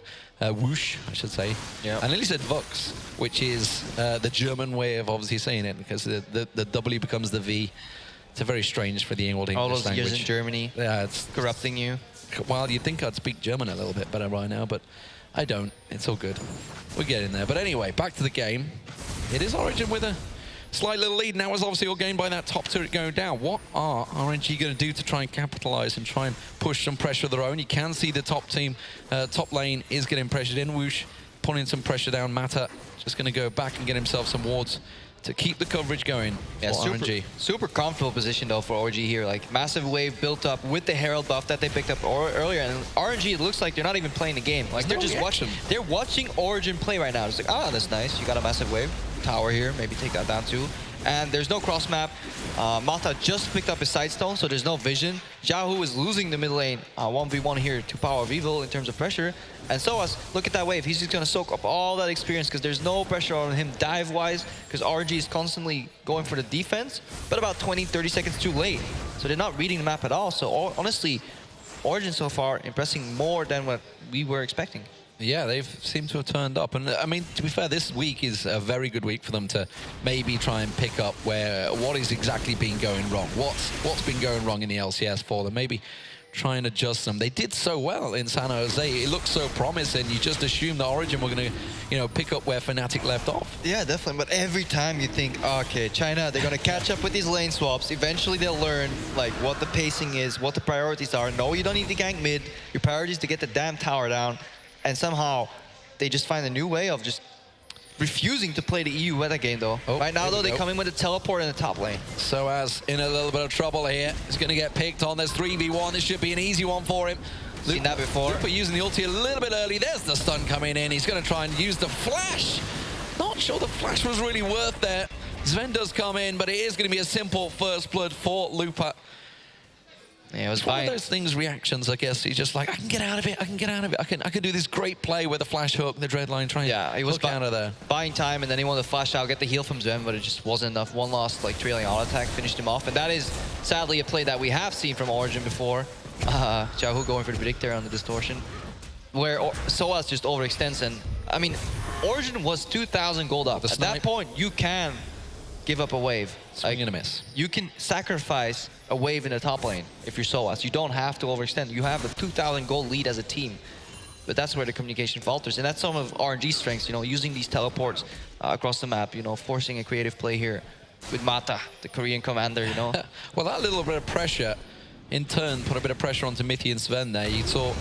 and Whoosh, I should say. Yeah. I nearly said Vux, which is the German way of obviously saying it, because the W becomes the V. It's a very strange for the old English language. All those years in Germany, yeah, it's corrupting you. Well, you'd think I'd speak German a little bit better right now, but I don't. It's all good. We're getting there. But anyway, back to the game. It is Origin with a slight little lead. Now it's obviously all gained by that top turret going down. What are RNG going to do to try and capitalize and try and push some pressure of their own? You can see the top team, top lane is getting pressured in. Whoosh putting some pressure down. Mata just going to go back and get himself some wards to keep the coverage going Yeah, for RNG. super comfortable position though for RNG here. Like massive wave built up with the Herald buff that they picked up earlier, and RNG it looks like they're not even playing the game. Like they're no just reaction. watching. They're watching Origin play right now. It's like, ah, that's nice. You got a massive wave tower here. Maybe take that down too. And there's no cross map. Mata just picked up his side stone, so there's no vision. Xiaohu is losing the mid lane 1v1 here to Power of Evil in terms of pressure. And Soaz, look at that wave. He's just going to soak up all that experience because there's no pressure on him dive-wise because RNG is constantly going for the defense, but about 20, 30 seconds too late. So they're not reading the map at all. So honestly, Origin so far impressing more than what we were expecting. Yeah, they've seemed to have turned up. And I mean, to be fair, this week is a very good week for them to maybe try and pick up what is exactly been going wrong. What's been going wrong in the LCS for them. Maybe try and adjust them. They did so well in San Jose. It looked so promising. You just assumed that Origin were going to, pick up where Fnatic left off. Yeah, definitely. But every time you think, okay, China, they're going to catch up with these lane swaps. Eventually they'll learn like what the pacing is, what the priorities are. No, you don't need to gank mid. Your priority is to get the damn tower down. And somehow they just find a new way of just refusing to play the EU meta game though. Oh, right now though, they go. come in with a teleport in the top lane. So as in a little bit of trouble here, he's going to get picked on. There's 3v1. This should be an easy one for him. Seen that before. Lupa using the ulti a little bit early. There's the stun coming in. He's going to try and use the flash. Not sure the flash was really worth that. Sven does come in, but it is going to be a simple first blood for Lupa. Yeah, it was It's one of fine. those things, reactions, I guess. He's just like, I can get out of it, I can get out of it. I can do this great play with the flash hook, the dread line, try and Yeah, he was hook out of there. buying time, and then he wanted to flash out, get the heal from Sven, but it just wasn't enough. One lost, like, trailing auto attack, finished him off. And that is, sadly, a play that we have seen from Origin before. Xiaohu going for the predictor on the distortion, where Soaz just overextends. And, I mean, Origin was 2,000 gold up. At that point, you can give up a wave. Swing and a miss. You can sacrifice a wave in the top lane if you're Soaz. You don't have to overextend. You have a 2,000 gold lead as a team. But that's where the communication falters. And that's some of RNG's strengths, using these teleports across the map, forcing a creative play here with Mata, the Korean commander, Well, that little bit of pressure, in turn, put a bit of pressure onto Mithy and Sven there. You saw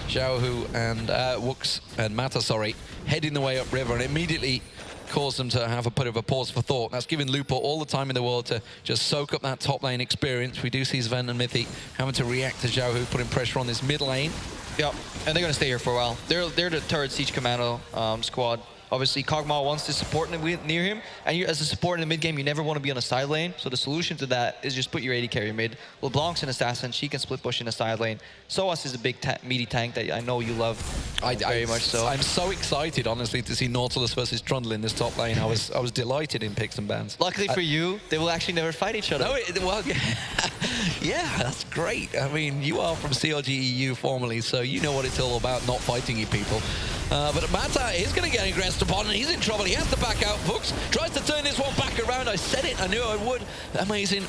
Xiaohu and Wux and Mata, heading the way upriver, and immediately caused them to have a bit of a pause for thought. That's giving Lupo all the time in the world to just soak up that top lane experience. We do see Sven and Mithy having to react to Xiaohu, putting pressure on this mid lane. Yep, and they're going to stay here for a while. They're the third Siege Commando squad. Obviously, Kog'Maw wants to support near him, and you, as a support in the mid game, you never want to be on a side lane. So the solution to that is just put your AD carry mid. LeBlanc's an assassin; she can split push in a side lane. Soaz is a big meaty tank that I know you love very much. So I'm so excited, honestly, to see Nautilus versus Trundle in this top lane. I was delighted in picks and bans. luckily for you, they will actually never fight each other. No, well, yeah, that's great. I mean, you are from CLG EU formerly, so you know what it's all about, not fighting you people. But Mata is going to get aggressed upon, and he's in trouble. He has to back out. Vux tries to turn this one back around. I said it. I knew I would. Amazing.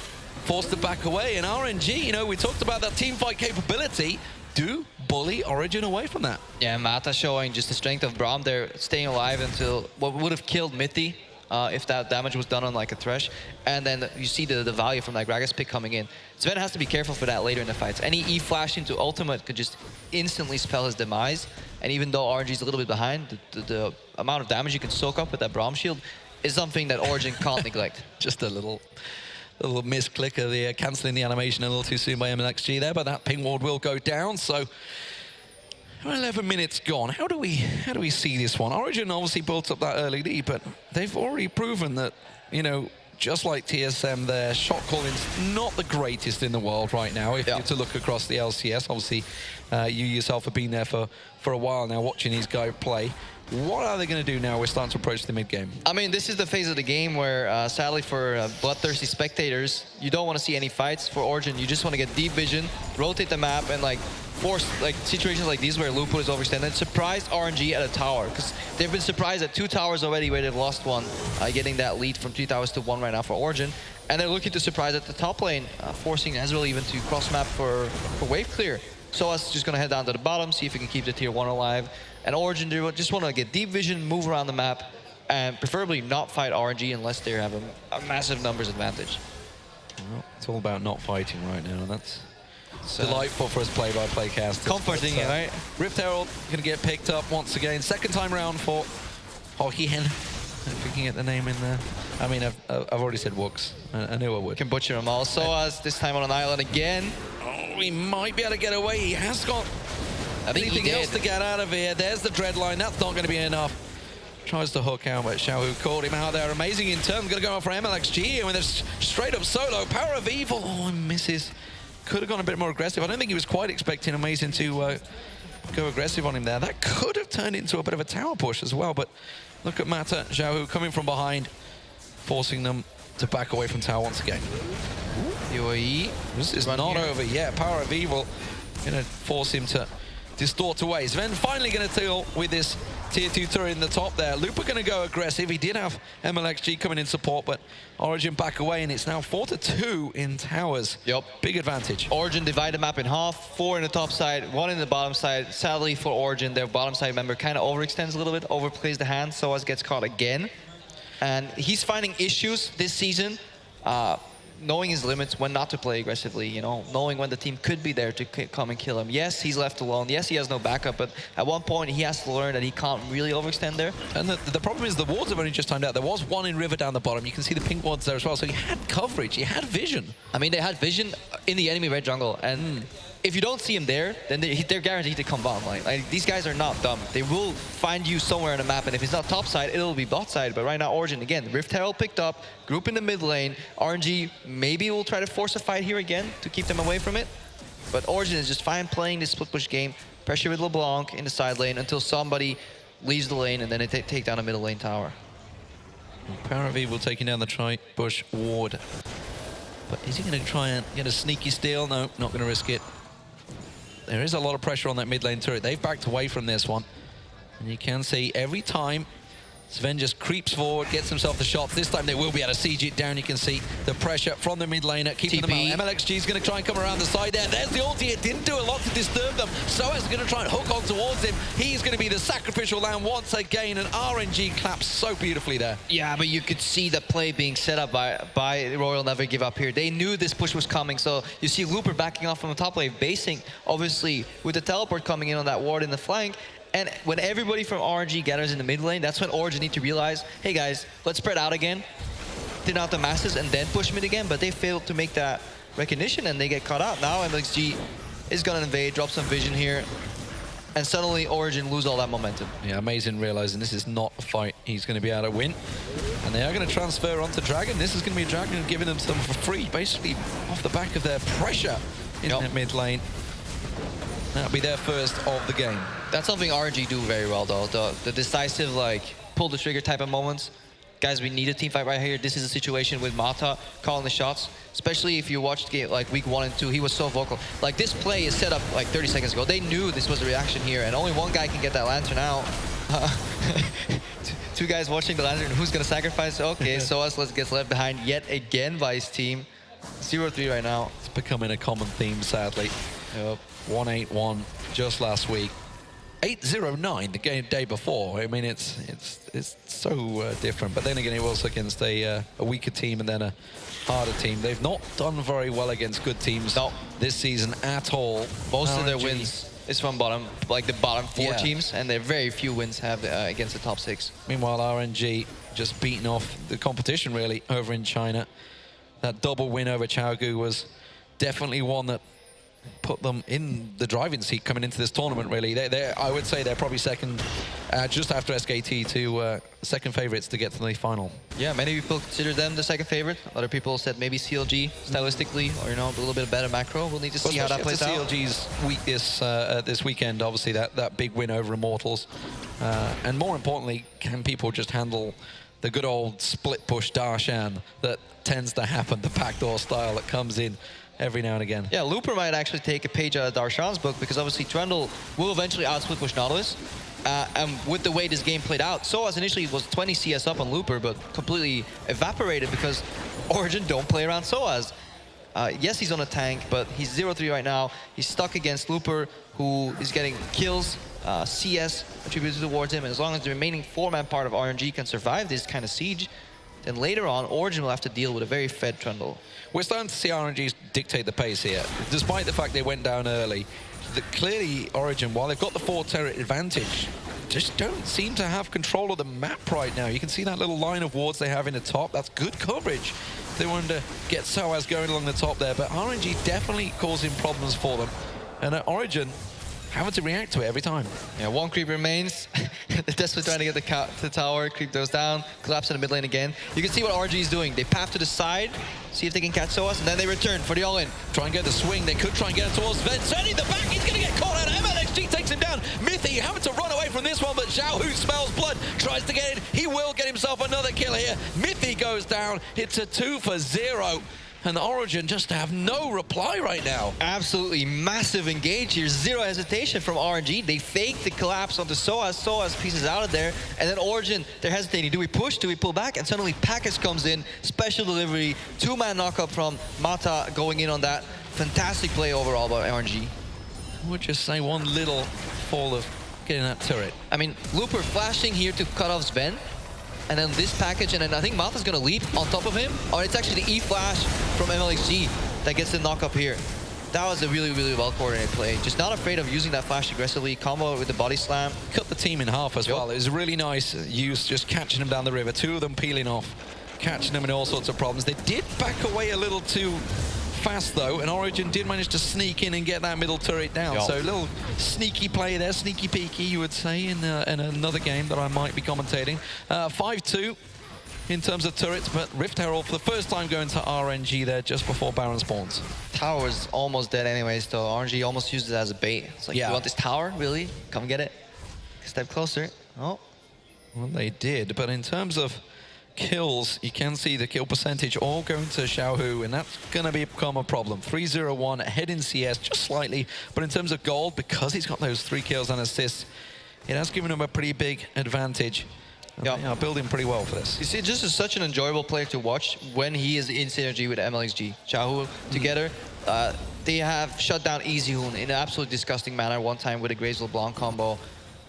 Forced to back away. And RNG, we talked about that team fight capability. Do bully Origin away from that. Yeah, Mata showing just the strength of Braum there, staying alive until what would have killed Mithy if that damage was done on like a Thresh. And then you see the value from that Gragas pick coming in. Sven has to be careful for that later in the fights. Any E-flash into ultimate could just instantly spell his demise. And even though RNG is a little bit behind, the amount of damage you can soak up with that Braum shield is something that Origin can't neglect. Just a little misclick of the cancelling the animation a little too soon by MLXG there, but that ping ward will go down. So 11 minutes gone. How do we see this one? Origin obviously built up that early lead, but they've already proven that, just like TSM, their shot calling's not the greatest in the world right now. If you're to look across the LCS, obviously you yourself have been there for a while now, watching these guys play. What are they going to do now? We're starting to approach the mid game. I mean, this is the phase of the game where, sadly for bloodthirsty spectators, you don't want to see any fights. For Origin, you just want to get deep vision, rotate the map, and force situations like these where Lupo is overextended. Surprise RNG at a tower, because they've been surprised at 2 towers already where they've lost one, getting that lead from 3 towers to 1 right now for Origin. And they're looking to surprise at the top lane, forcing Ezreal even to cross map for wave clear. Soaz just going to head down to the bottom, see if he can keep the tier 1 alive. And Origin just want to get deep vision, move around the map, and preferably not fight RNG unless they have a massive numbers advantage. Well, it's all about not fighting right now. That's delightful for us play-by-play casters. Comforting, right? Rift Herald going to get picked up once again. Second time around for Hohien. If we can get the name in there. I mean, I've already said Wooks. I knew I would. Can butcher them all. Soaz this time on an island again. Oh, he might be able to get away. He has got anything else to get out of here. There's the dread line. That's not going to be enough. Tries to hook out, but Xiaohu caught him out there. Amazing in turn. Going to go for MLXG, and with a straight up solo. Power of Evil. Oh, and misses. Could have gone a bit more aggressive. I don't think he was quite expecting Amazing to go aggressive on him there. That could have turned into a bit of a tower push as well, but look at Mata, Xiaohu coming from behind, forcing them to back away from tower once again. UAE. This is not over yet. Power of Evil going to force him to distort away. Sven finally going to deal with this tier 2 turret in the top there. Looper going to go aggressive. He did have MLXG coming in support, but Origin back away, and it's now 4-2 in towers. Yep. Big advantage. Origin divide the map in half, 4 in the top side, 1 in the bottom side. Sadly for Origin, their bottom side member kind of overextends a little bit, overplays the hand, Soaz gets caught again. And he's finding issues this season, knowing his limits, when not to play aggressively, you know, knowing when the team could be there to come and kill him. Yes, he's left alone. Yes, he has no backup, but at one point he has to learn that he can't really overextend there. And the problem is the wards have only just timed out. There was one in River down the bottom. You can see the pink wards there as well. So he had coverage, he had vision. I mean, they had vision in the enemy red jungle, and if you don't see him there, then they're guaranteed to come bottom. Like, these guys are not dumb. They will find you somewhere on the map, and if it's not top side, it'll be bot side. But right now, Origin, again, Rift Herald picked up, group in the mid lane. RNG maybe will try to force a fight here again to keep them away from it. But Origin is just fine playing this split push game. Pressure with LeBlanc in the side lane until somebody leaves the lane, and then they take down a middle lane tower. Power of Evil taking down the tri-bush ward. But is he going to try and get a sneaky steal? No, not going to risk it. There is a lot of pressure on that mid lane turret. They've backed away from this one. And you can see every time Sven just creeps forward, gets himself the shot. This time they will be able to siege it down. You can see the pressure from the mid laner, keeping them out. MLXG is going to try and come around the side there. There's the ulti. It didn't do a lot to disturb them. Soaz is going to try and hook on towards him. He's going to be the sacrificial lamb once again, and RNG claps so beautifully there. Yeah, but you could see the play being set up by Royal Never Give Up here. They knew this push was coming, so you see Looper backing off from the top lane, basing, obviously, with the teleport coming in on that ward in the flank. And when everybody from RNG gathers in the mid lane, that's when Origin need to realize, hey guys, let's spread out again, thin out the masses, and then push mid again. But they failed to make that recognition, and they get caught out. Now MXG is going to invade, drop some vision here, and suddenly Origin lose all that momentum. Yeah, Amazing realizing this is not a fight he's going to be able to win. And they are going to transfer onto Dragon. This is going to be Dragon giving them some for free, basically off the back of their pressure in that mid lane. That'll be their first of the game. That's something RNG do very well, though. The decisive, like, pull the trigger type of moments. Guys, we need a team fight right here. This is a situation with Mata calling the shots. Especially if you watched game like week 1 and 2, he was so vocal. Like, this play is set up like 30 seconds ago. They knew this was the reaction here, and only one guy can get that lantern out. Two guys watching the lantern. Who's gonna sacrifice? Okay, Soaz gets left behind yet again by his team. 0-3 right now. It's becoming a common theme, sadly. Yep. 1-8-1 just last week. 8-0-9 the day before. I mean, it's so different. But then again, it was against a weaker team and then a harder team. They've not done very well against good teams this season at all. Most of their wins is from bottom, like the bottom 4 teams, and very few wins have against the top 6. Meanwhile, RNG just beating off the competition really over in China. That double win over Chaogu was definitely one that put them in the driving seat coming into this tournament, really. I would say they're probably second, just after SKT, to second favorites to get to the final. Yeah, many people consider them the second favorite. Other people said maybe CLG stylistically, or, you know, a little bit better macro. We'll need to see how that plays out. CLG's week this weekend, obviously, that big win over Immortals. And more importantly, can people just handle the good old split push Darshan that tends to happen, the backdoor style that comes in every now and again. Yeah, Looper might actually take a page out of Darshan's book, because obviously Trundle will eventually outsplit push Nautilus. And with the way this game played out, Soaz initially was 20 CS up on Looper, but completely evaporated because Origin don't play around Soaz. Yes, he's on a tank, but he's 0-3 right now. He's stuck against Looper, who is getting kills, CS attributed towards him, and as long as the remaining 4-man part of RNG can survive this kind of siege, then later on, Origin will have to deal with a very fed Trundle. We're starting to see RNG dictate the pace here. Despite the fact they went down early, clearly Origin, while they've got the 4 turret advantage, just don't seem to have control of the map right now. You can see that little line of wards they have in the top. That's good coverage. They wanted to get SOAS going along the top there, but RNG definitely causing problems for them. And at Origin, having to react to it every time. Yeah, one creep remains. They're desperately trying to get the tower. Creep goes down, collapse in the mid lane again. You can see what RNG is doing. They path to the side, see if they can catch SOAS, and then they return for the all-in. Try and get the swing. They could try and get it towards Ven. Certainly the back, he's going to get caught out. MLXG takes him down. Mythy having to run away from this one, but Zhao, who smells blood, tries to get in. He will get himself another kill here. Mythy goes down. It's a 2 for 0. And the Origin just have no reply right now. Absolutely massive engage here. Zero hesitation from RNG. They fake the collapse onto SOAS. SOAS pieces out of there. And then Origin, they're hesitating. Do we push? Do we pull back? And suddenly Package comes in. Special delivery. 2-man knockup from Mata going in on that. Fantastic play overall by RNG. I would just say one little fall of getting that turret. I mean, Looper flashing here to cut off Sven. And then this package, and then I think Mata's gonna leap on top of him. Or it's actually the E-flash from MLXG that gets the knock up here. That was a really, really well-coordinated play. Just not afraid of using that flash aggressively. Combo with the body slam. Cut the team in half as well. It was a really nice use, just catching them down the river. 2 of them peeling off, catching them in all sorts of problems. They did back away a little too fast though, and Origin did manage to sneak in and get that middle turret down. So a little sneaky play there, sneaky peeky, you would say, in another game that I might be commentating. 5-2 in terms of turrets, but Rift Herald for the first time going to RNG there just before Baron spawns. Tower's almost dead anyways, though. RNG almost used it as a bait. It's like, you want this tower? Really? Come get it. Step closer. Oh. Well, they did, but in terms of kills, you can see the kill percentage all going to Xiaohu, and that's going to become a problem. 3-0-1 ahead in CS just slightly, but in terms of gold, because he's got those 3 kills and assists, it has given him a pretty big advantage. They are building pretty well for this. You see, this is such an enjoyable player to watch when he is in synergy with MLXG. Xiaohu together, they have shut down EasyHoon in an absolutely disgusting manner one time with a Graves LeBlanc combo.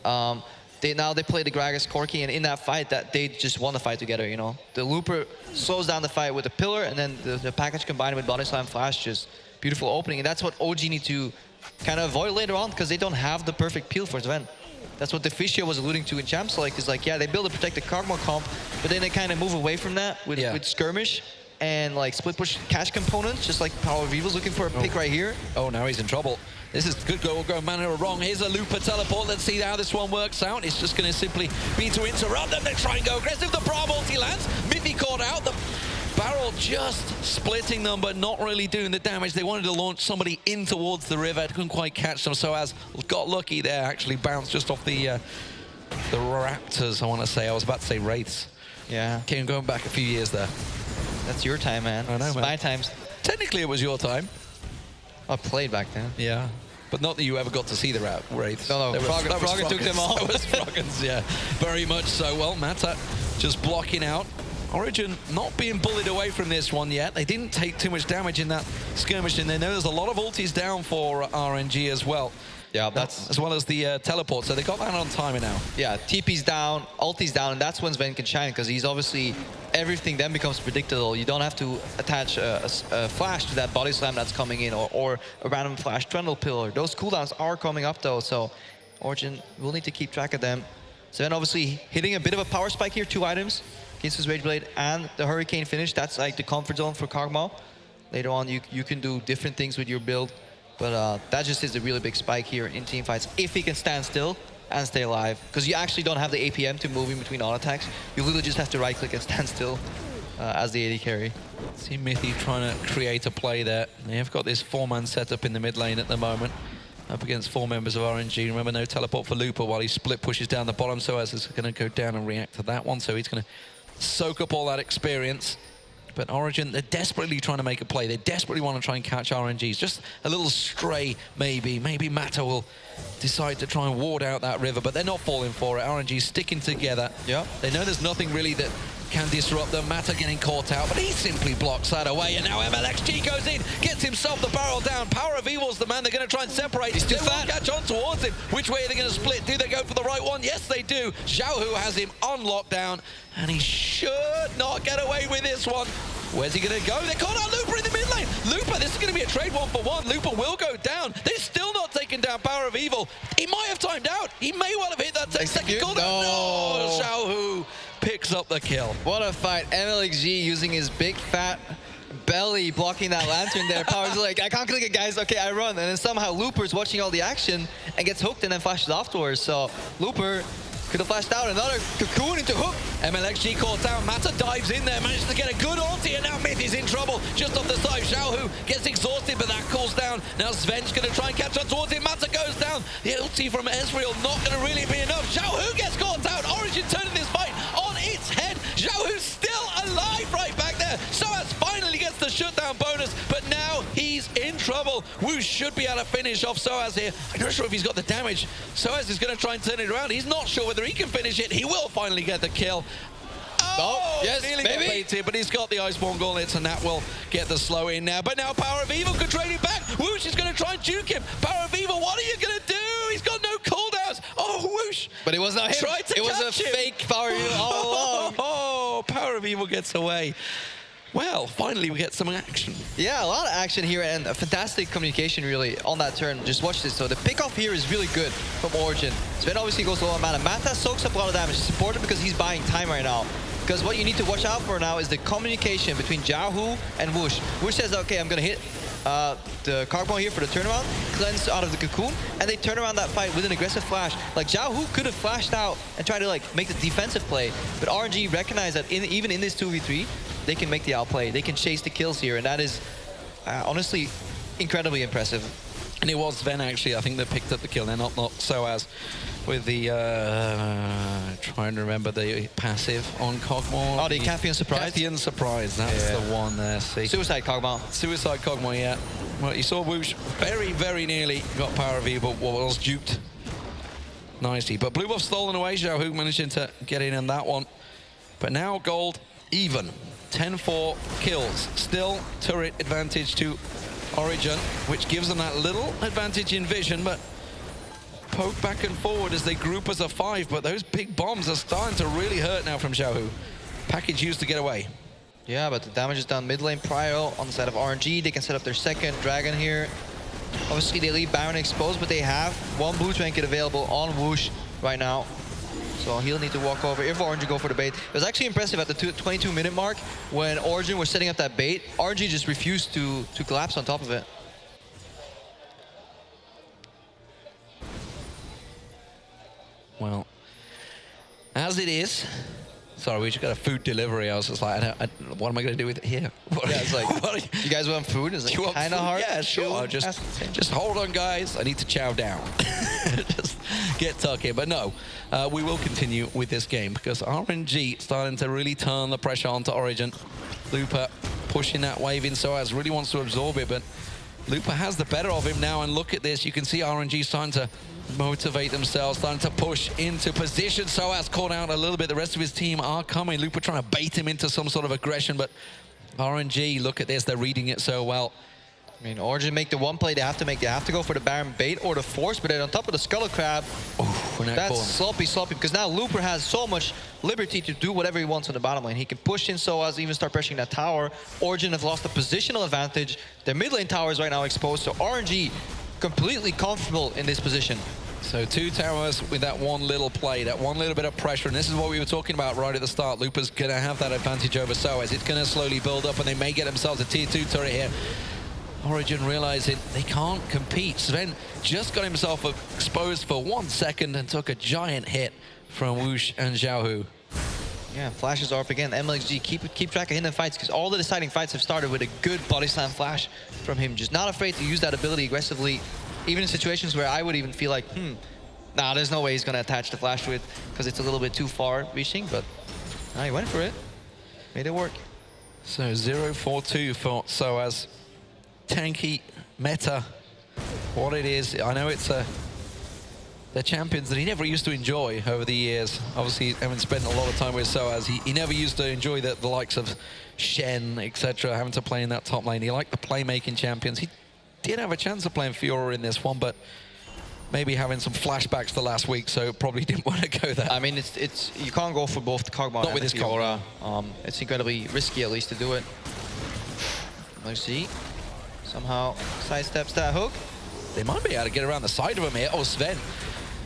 Now they play the Gragas Corki, and in that fight, that they just won the fight together, you know. The Looper slows down the fight with the pillar, and then the package combined with Body Slam Flash, just beautiful opening. And that's what OG need to kind of avoid later on, because they don't have the perfect peel for Sven. That's what Deficio was alluding to in Champs League, is like, yeah, they build a protected Kog'Maw comp, but then they kind of move away from that with Skirmish and like split push cash components, just like Power of Evil's looking for a pick right here. Oh, now he's in trouble. This is good go manner wrong. Here's a Looper teleport. Let's see how this one works out. It's just going to simply be to interrupt them. They try and go aggressive. The Bra multi lands. Mythy caught out. The barrel just splitting them, but not really doing the damage. They wanted to launch somebody in towards the river. Couldn't quite catch them. So as got lucky there, actually bounced just off the Raptors, I want to say. I was about to say Wraiths. Yeah. Came going back a few years there. That's your time, man. I know, it's man. my times. Technically, it was your time. I played back then. Yeah. But not that you ever got to see the Wraiths. No, Froggen took them all. That was Froggen's, yeah. Very much so. Well, Mata just blocking out. Origin not being bullied away from this one yet. They didn't take too much damage in that skirmish, and they know there's a lot of ultis down for RNG as well. Yeah, that's... As well as the teleport, so they got that on timer now. Yeah, TP's down, ulti's down, and that's when Sven can shine, because he's obviously... Everything then becomes predictable. You don't have to attach a flash to that body slam that's coming in, or a random flash trundle pillar. Those cooldowns are coming up, though, so Origin will need to keep track of them. Sven obviously hitting a bit of a power spike here, 2 items. Against his Rage Blade and the Hurricane finish. That's like the comfort zone for Kog'Maw. Later on, you can do different things with your build. But that just is a really big spike here in team fights. If he can stand still and stay alive. Because you actually don't have the APM to move in between auto attacks. You literally just have to right click and stand still as the AD carry. See Mythy trying to create a play there. They have got this 4-man setup in the mid lane at the moment. Up against 4 members of RNG. Remember, no teleport for Looper while he split pushes down the bottom. So as is going to go down and react to that one. So he's going to soak up all that experience. But Origin, they're desperately trying to make a play. They desperately want to try and catch RNGs. Just a little stray, maybe. Maybe Mata will decide to try and ward out that river, but they're not falling for it. RNG sticking together. Yeah. They know there's nothing really that can disrupt them. Mata getting caught out, but he simply blocks that away. And now MLXG goes in, gets himself the barrel down. Power of Evil's the man. They're going to try and separate. He's too they fat. won't catch on towards him. Which way are they going to split? Do they go for the right one? Yes, they do. Xiaohu has him on lockdown, and he should not get away with this one. Where's he going to go? They called out Looper in the mid lane. Looper, this is going to be a trade 1-for-1. Looper will go down. They're still not taking down Power of Evil. He might have timed out. He may well have hit that 10-second cooldown. No, Xiaohu picks up the kill. What a fight. MLXG using his big fat belly blocking that lantern there. Power's like, I can't click it, guys. Okay, I run. And then somehow Looper's watching all the action and gets hooked and then flashes afterwards. So Looper could have flashed out. Another cocoon into hook. MLXG caught out. Mata dives in there, manages to get a good ulti, and now Myth is in trouble. Just off the side, Xiaohu gets exhausted, but that cools down. Now Sven's going to try and catch up towards him. Mata goes down. The ulti from Ezreal not going to really be enough. Xiaohu gets caught out. Origin turning this fight on its head. Xiaohu's still alive right back there. Soaz finally gets the shutdown bonus, but now he's in trouble. Woosh should be able to finish off Soaz here. I'm not sure if he's got the damage. Soaz is going to try and turn it around. He's not sure whether he can finish it. He will finally get the kill. Oh, yes, nearly maybe. got baited, but he's got the Iceborne gauntlets, and that will get the slow in now. But now Power of Evil could trade it back. Woosh is going to try and juke him. Power of Evil, what are you going to do? He's got no cooldowns. Oh, Woosh. But it was not him. It was a fake Power of Evil all along. Oh, Power of Evil gets away. Well, finally we get some action. Yeah, a lot of action here and a fantastic communication really on that turn. Just watch this. So the pick-off here is really good from Origin. Sven obviously goes low on mana. Mata soaks up a lot of damage. Support him because he's buying time right now. Because what you need to watch out for now is the communication between Xiaohu and Woosh. Woosh says, okay, I'm going to hit the Carbon here for the turnaround, cleanse out of the cocoon, and they turn around that fight with an aggressive flash. Like, Xiaohu could have flashed out and tried to like make the defensive play, but RNG recognized that even in this 2v3, they can make the outplay. They can chase the kills here, and that is honestly incredibly impressive. And it was Sven actually, I think, that picked up the kill. They're not Soaz with the, trying to remember the passive on Kog'Maw. Oh, the Cathian Surprise? Cathian Surprise, that's the one there, see. Suicide Kog'Maw. Suicide Kog'Maw, yeah. Well, you saw Woosh very, very nearly got Power of Evil, but was duped nicely. But Blue Buff stolen away, Xiaohu managing to get in on that one. But now Gold even. 10-4 kills. Still turret advantage to Origin, which gives them that little advantage in vision, but poke back and forward as they group as a 5, but those big bombs are starting to really hurt now from Xiaohu. Package used to get away. Yeah, but the damage is done mid lane prior on the side of RNG. They can set up their second dragon here. Obviously, they leave Baron exposed, but they have one blue trinket available on Woosh right now. So he'll need to walk over if Origin go for the bait. It was actually impressive at the 22-minute mark when Origin was setting up that bait. RNG just refused to collapse on top of it. Well, as it is, sorry, we just got a food delivery. I was just like, what am I going to do with it here? Yeah, it's like, you guys want food? It's like kind of hard. Yeah, sure. Just hold on, guys. I need to chow down. Just get tucking. But no, we will continue with this game because RNG starting to really turn the pressure onto Origin. Looper pushing that wave in. Soaz really wants to absorb it, but Looper has the better of him now. And look at this. You can see RNG starting to motivate themselves, starting to push into position. Soaz caught out a little bit. The rest of his team are coming. Looper trying to bait him into some sort of aggression, but RNG, look at this. They're reading it so well. I mean, Origin make the one play they have to make. They have to go for the Baron bait or the Force, but then on top of the Skull Crab, that's sloppy, because now Looper has so much liberty to do whatever he wants on the bottom lane. He can push in Soaz, even start pressuring that tower. Origin have lost the positional advantage. Their mid lane tower is right now exposed, so RNG completely comfortable in this position. So 2 towers with that one little play, that one little bit of pressure, and this is what we were talking about right at the start. Looper's going to have that advantage over Soaz. It's going to slowly build up, and they may get themselves a tier 2 turret here. Origin realizing they can't compete. Sven just got himself exposed for 1 second and took a giant hit from Woosh and Xiaohu. Yeah, flashes are up again. MLXG, keep track of him in fights because all the deciding fights have started with a good body slam flash from him. Just not afraid to use that ability aggressively, even in situations where I would even feel like, nah, there's no way he's going to attach the flash to it because it's a little bit too far reaching, but he went for it. Made it work. So 0-4-2 for Soaz. Tanky meta, what it is. I know it's the champions that he never used to enjoy over the years. Obviously, having spent a lot of time with Soaz, he never used to enjoy the likes of Shen, etc., having to play in that top lane. He liked the playmaking champions. He did have a chance of playing Fiora in this one, but maybe having some flashbacks to last week, so probably didn't want to go there. I mean, it's you can't go for both the Kog'Maw and the Fiora. It's incredibly risky, at least, to do it. Let's see. Somehow sidesteps that hook. They might be able to get around the side of him here. Oh, Sven.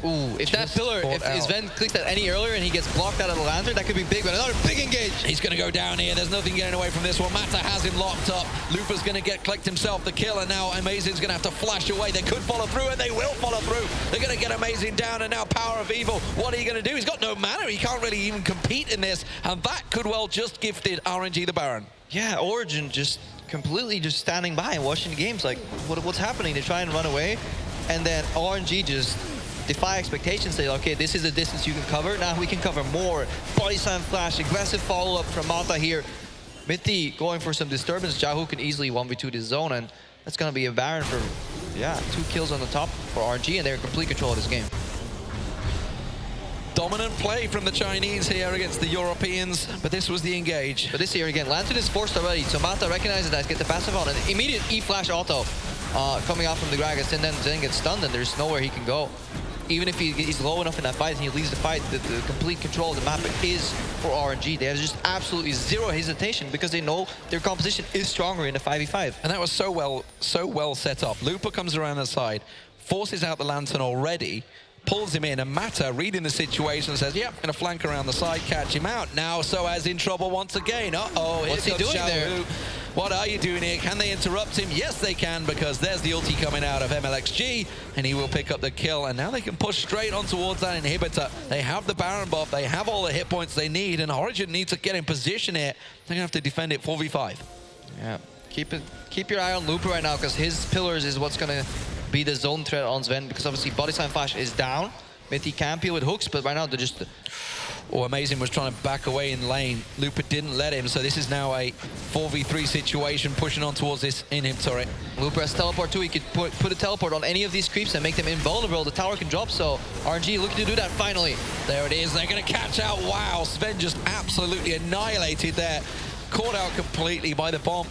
Ooh, if that pillar, if Sven clicks that any earlier and he gets blocked out of the lantern, that could be big, but another big engage. He's going to go down here. There's nothing getting away from this one. Mata has him locked up. Lupa's going to collect himself the kill, and now Amazing's going to have to flash away. They could follow through, and they will follow through. They're going to get Amazing down, and now Power of Evil. What are you going to do? He's got no mana. He can't really even compete in this, and that could well just gifted RNG the Baron. Yeah, Origin just completely just standing by and watching the games. Like, what's happening? They try and run away, and then RNG just defy expectations, say, okay, this is a distance you can cover. Now we can cover more. Body slam flash, aggressive follow-up from Mata here. Mithy going for some disturbance. Jahu can easily 1v2 this zone, and that's going to be a Baron for, yeah, 2 kills on the top for RNG, and they're in complete control of this game. Dominant play from the Chinese here against the Europeans, but this was the engage. But this here again, Lantern is forced already, so Mata recognizes that, get the passive on, and immediate E-flash auto coming out from the Gragas, and then Zen gets stunned, and there's nowhere he can go. Even if he's low enough in that fight and he leaves the fight, the complete control of the map is for RNG. They have just absolutely zero hesitation because they know their composition is stronger in the 5v5. And that was so well set up. Lupa comes around the side, forces out the Lantern already, pulls him in, and Mata, reading the situation, says, yep, going to flank around the side, catch him out. Now Soaz in trouble once again. Uh-oh, what's he doing there? What are you doing here? Can they interrupt him? Yes, they can, because there's the ulti coming out of MLXG, and he will pick up the kill. And now they can push straight on towards that inhibitor. They have the Baron buff. They have all the hit points they need, and Origin needs to get in position here. They're going to have to defend it 4v5. Yeah, keep your eye on Lupa right now, because his pillars is what's going to be the zone threat on Sven, because obviously Body Slam Flash is down. Mithy can peel with hooks, but right now they're just... Oh, Amazing was trying to back away in lane. Lupa didn't let him, so this is now a 4v3 situation, pushing on towards this inhib turret. Lupa has teleport too. He could put a teleport on any of these creeps and make them invulnerable. The tower can drop, so RNG looking to do that finally. There it is. They're going to catch out. Wow, Sven just absolutely annihilated there. Caught out completely by the bomb.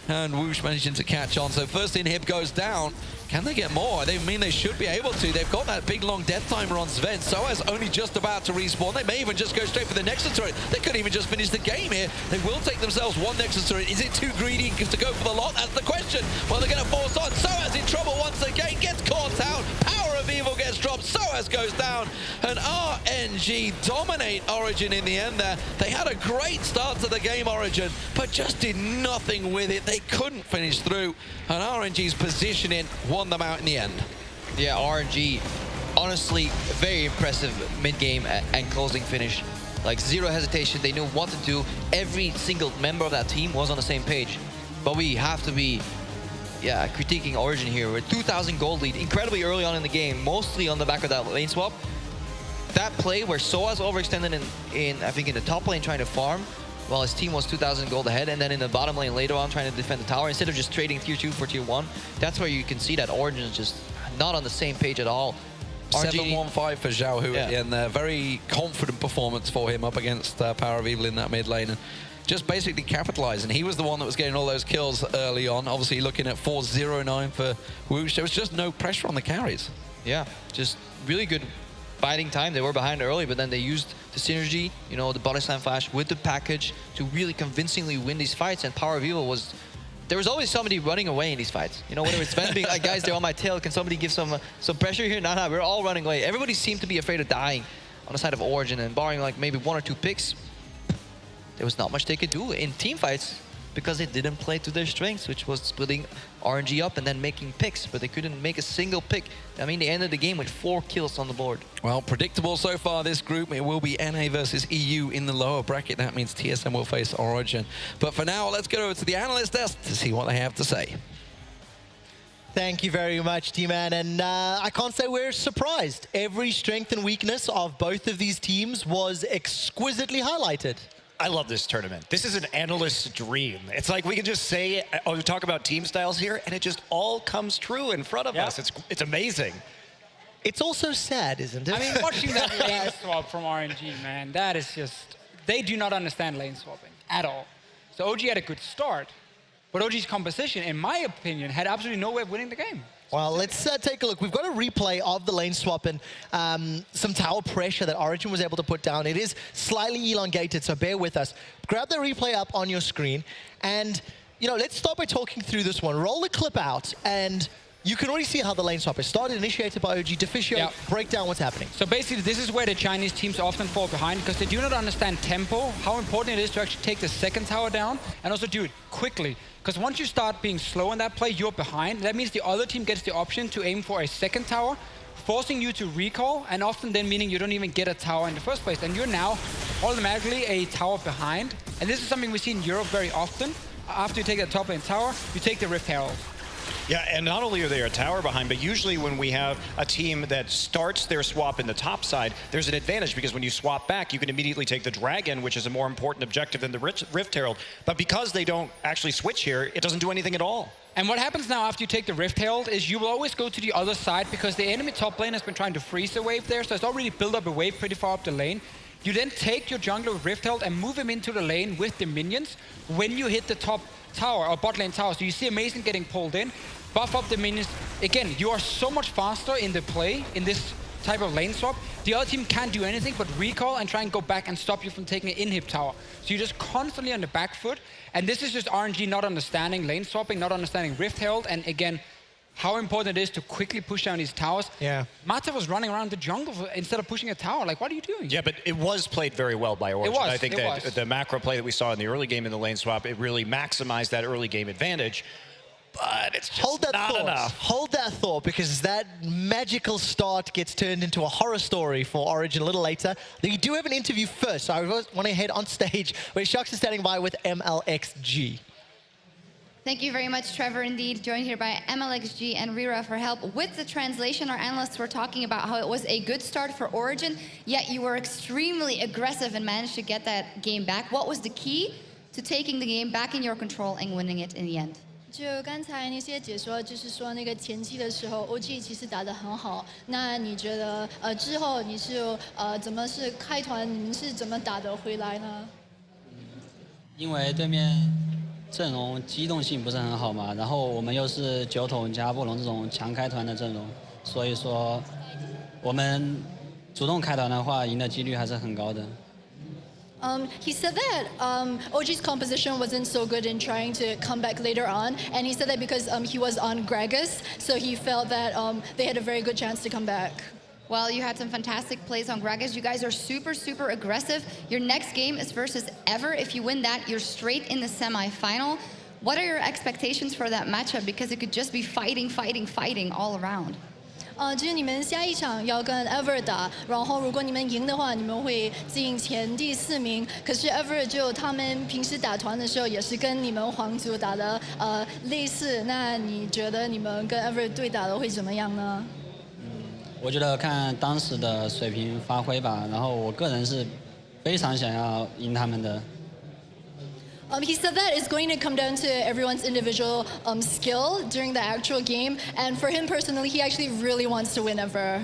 And Whoosh managing to catch on. So first inhib goes down. Can they get more? They mean they should be able to. They've got that big long death timer on Sven. Soaz only just about to respawn. They may even just go straight for the Nexus turret. They could even just finish the game here. They will take themselves one Nexus turret. Is it too greedy to go for the lot? That's the question. Well, they're going to force on. Soaz in trouble once again. Gets caught out. Power of Evil gets dropped. Soaz goes down. And RNG dominate Origin in the end there. They had a great start to the game, Origin, but just did nothing with it. They couldn't finish through. And RNG's positioning won them out in the end. Yeah, RNG, honestly, very impressive mid-game and closing finish. Like, zero hesitation. They knew what to do. Every single member of that team was on the same page. But we have to be, yeah, critiquing Origin here. We're 2,000 gold lead, incredibly early on in the game, mostly on the back of that lane swap. That play where Soaz overextended in I think, in the top lane trying to farm, while his team was 2,000 gold ahead, and then in the bottom lane later on trying to defend the tower, instead of just trading tier 2 for tier 1, that's where you can see that Origin is just not on the same page at all. 7-1-5 for Zhao Hu at the end there. Very confident performance for him up against Power of Evil in that mid lane. And just basically capitalizing. He was the one that was getting all those kills early on. Obviously looking at 4-0-9 for Whoosh. There was just no pressure on the carries. Yeah, just really good biding time. They were behind early, but then they used the synergy, you know, the Body Slam Flash with the package to really convincingly win these fights. And Power of Evil was... There was always somebody running away in these fights. You know, whether it's Sven being like, guys, they're on my tail. Can somebody give some pressure here? Nah, we're all running away. Everybody seemed to be afraid of dying on the side of Origin, and barring like maybe 1 or 2 picks, there was not much they could do in team fights because they didn't play to their strengths, which was splitting RNG up and then making picks, but they couldn't make a single pick. I mean, they ended the game with 4 kills on the board. Well, predictable so far this group. It will be NA versus EU in the lower bracket. That means TSM will face Origin. But for now, let's go over to the analyst desk to see what they have to say. Thank you very much, T-Man. And I can't say we're surprised. Every strength and weakness of both of these teams was exquisitely highlighted. I love this tournament. This is an analyst's dream. It's like we can just say, oh, we talk about team styles here, and it just all comes true in front of us. It's amazing. It's also sad, isn't it? I mean, watching that lane swap from RNG, man, that is just... They do not understand lane swapping at all. So OG had a good start, but OG's composition, in my opinion, had absolutely no way of winning the game. Well, let's take a look. We've got a replay of the lane swap and some tower pressure that Origin was able to put down. It is slightly elongated, so bear with us. Grab the replay up on your screen, and let's start by talking through this one. Roll the clip out, and you can already see how the lane swap is started, initiated by OG. Deficio, break down what's happening. So basically, this is where the Chinese teams often fall behind because they do not understand tempo, how important it is to actually take the second tower down, and also do it quickly. Because once you start being slow in that play, you're behind. That means the other team gets the option to aim for a second tower, forcing you to recall, and often then meaning you don't even get a tower in the first place. And you're now automatically a tower behind. And this is something we see in Europe very often. After you take the top lane tower, you take the Rift Herald. Yeah, and not only are they a tower behind, but usually when we have a team that starts their swap in the top side, there's an advantage because when you swap back, you can immediately take the Dragon, which is a more important objective than the Rift Herald. But because they don't actually switch here, it doesn't do anything at all. And what happens now after you take the Rift Herald is you will always go to the other side because the enemy top lane has been trying to freeze the wave there, so it's already built up a wave pretty far up the lane. You then take your jungler with Rift Herald and move him into the lane with the minions when you hit the top tower or bot lane tower. So you see Amazing getting pulled in, buff up the minions. Again, you are so much faster in the play in this type of lane swap. The other team can't do anything but recall and try and go back and stop you from taking an inhib tower. So you're just constantly on the back foot. And this is just RNG not understanding lane swapping, not understanding Rift Herald, and again, how important it is to quickly push down these towers. Yeah. Mata was running around the jungle instead of pushing a tower. Like, what are you doing? Yeah, but it was played very well by Origin. It was, I think that was. the macro play that we saw in the early game in the lane swap, it really maximized that early game advantage. But it's just not enough. Hold that thought, because that magical start gets turned into a horror story for Origin a little later. We do have an interview first, so I want to head on stage where Shucks is standing by with MLXG. Thank you very much, Trevor. Indeed, joined here by MLXG and Rira for help with the translation. Our analysts were talking about how it was a good start for Origin, yet you were extremely aggressive and managed to get that game back. What was the key to taking the game back in your control and winning it in the end? 就刚才那些解说，就是说那个前期的时候 ，OG 其实打得很好。那你觉得之后你是怎么是开团，你们是怎么打得回来呢？因为对面阵容机动性不是很好嘛，然后我们又是9桶加布隆这种强开团的阵容，所以说我们主动开团的话，赢的几率还是很高的。 He said that OG's composition wasn't so good in trying to come back later on, and he said that because he was on Gragas, so he felt that they had a very good chance to come back. Well, you had some fantastic plays on Gragas. You guys are super, super aggressive. Your next game is versus Ever. If you win that, you're straight in the semi-final. What are your expectations for that matchup? Because it could just be fighting, fighting, fighting all around. 就是你们下一场要跟 Ever 打，然后如果你们赢的话，你们会进前第4名。可是 Ever 就他们平时打团的时候也是跟你们皇族打的类似，那你觉得你们跟 Ever 对打的会怎么样呢？我觉得看当时的水平发挥吧，然后我个人是非常想要赢他们的。 He said that it's going to come down to everyone's individual skill during the actual game, and for him personally, he actually really wants to win Ever.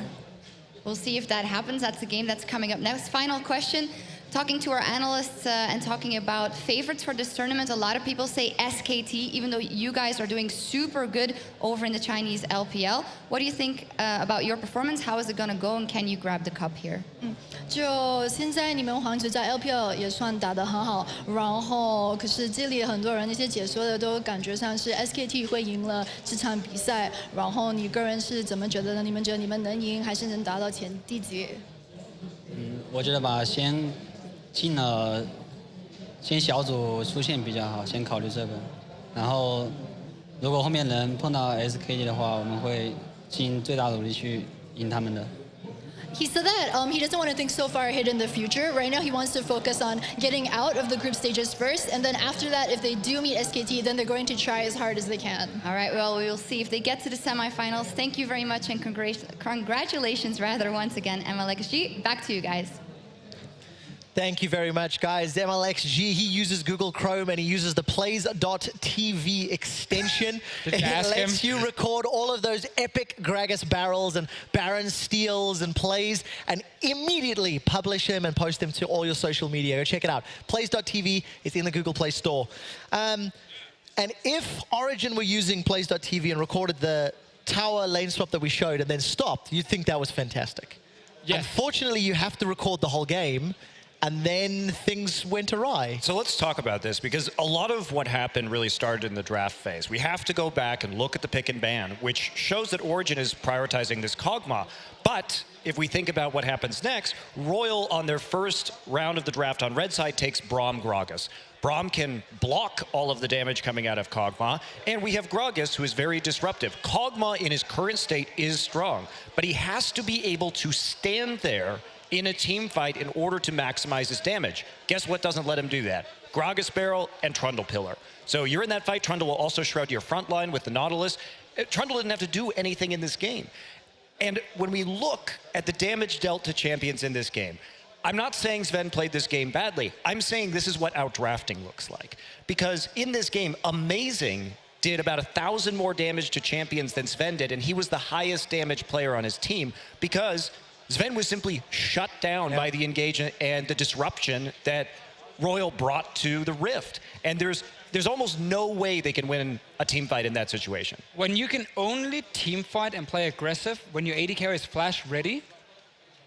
We'll see if that happens. That's the game that's coming up next. Final question. Talking to our analysts and talking about favorites for this tournament, a lot of people say SKT, even though you guys are doing super good over in the Chinese LPL. What do you think about your performance? How is it going to go, and can you grab the cup here? 就现在你们皇族在 LPL 也算打得很好，然后可是这里很多人那些解说的都感觉上是 SKT 会赢了这场比赛，然后你个人是怎么觉得呢？你们觉得你们能赢，还是能达到前第几？我觉得吧，先小组出线比较好，先考虑这个。然后，如果后面能碰到 SKT 的话，我们会尽最大努力去赢他们的。 He said that he doesn't want to think so far ahead in the future. Right now, he wants to focus on getting out of the group stages first, and then after that, if they do meet SKT, then they're going to try as hard as they can. All right, well, we will see if they get to the semifinals. Thank you very much, and congratulations, rather, once again, MLXG. Back to you guys. Thank you very much, guys. MLXG, he uses Google Chrome and he uses the plays.tv extension. Did you ask lets you record all of those epic Gragas barrels and Baron steals and plays and immediately publish them and post them to all your social media. Go check it out. Plays.tv is in the Google Play Store. And if Origin were using Plays.tv and recorded the tower lane swap that we showed and then stopped, you'd think that was fantastic. Yes. Unfortunately, you have to record the whole game. and then things went awry. So let's talk about this, because a lot of what happened really started in the draft phase. We have to go back and look at the pick and ban, which shows that Origin is prioritizing this Kog'Maw. But if we think about what happens next, Royal on their first round of the draft on red side takes Braum Gragas. Braum can block all of the damage coming out of Kog'Maw, and we have Gragas, who is very disruptive. Kog'Maw in his current state is strong, but he has to be able to stand there in a team fight in order to maximize his damage. Guess what doesn't let him do that? Gragas Barrel and Trundle Pillar. So you're in that fight, Trundle will also shroud your front line with the Nautilus. Trundle didn't have to do anything in this game. And when we look at the damage dealt to champions in this game, I'm not saying Sven played this game badly. I'm saying this is what outdrafting looks like. Because in this game, Amazing did about 1,000 more damage to champions than Sven did, and he was the highest damage player on his team because Sven was simply shut down by the engagement and the disruption that Royal brought to the Rift. And there's almost no way they can win a team fight in that situation. When you can only team fight and play aggressive when your AD carry is flash ready,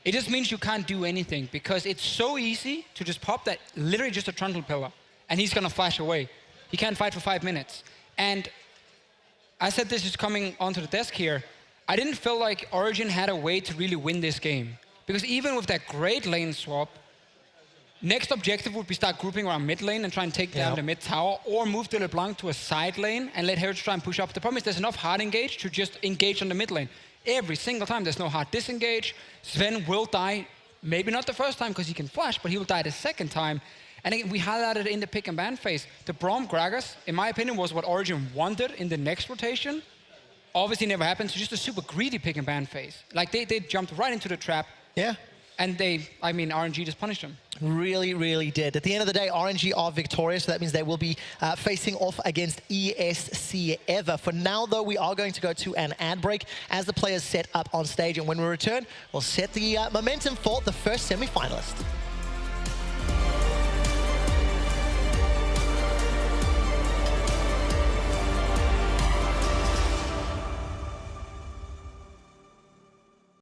it just means you can't do anything, because it's so easy to just pop that, literally just a Trundle Pillar, and he's gonna flash away. He can't fight for 5 minutes. And I said this is coming onto the desk here, I didn't feel like Origin had a way to really win this game. Because even with that great lane swap, next objective would be start grouping around mid lane and try and take down the mid tower, or move de LeBlanc to a side lane and let Heritage try and push up. The problem is there's enough hard engage to just engage on the mid lane. Every single time there's no hard disengage. Sven will die, maybe not the first time because he can flash, but he will die the second time. And again, we highlighted it in the pick and ban phase. The Braum Gragas, in my opinion, was what Origin wanted in the next rotation. Obviously never happened, so just a super greedy pick and ban phase. Like they jumped right into the trap. Yeah. And RNG just punished them. Really, really did. At the end of the day, RNG are victorious, so that means they will be facing off against ESC Ever. For now, though, we are going to go to an ad break as the players set up on stage. And when we return, we'll set the momentum for the first semi-finalist.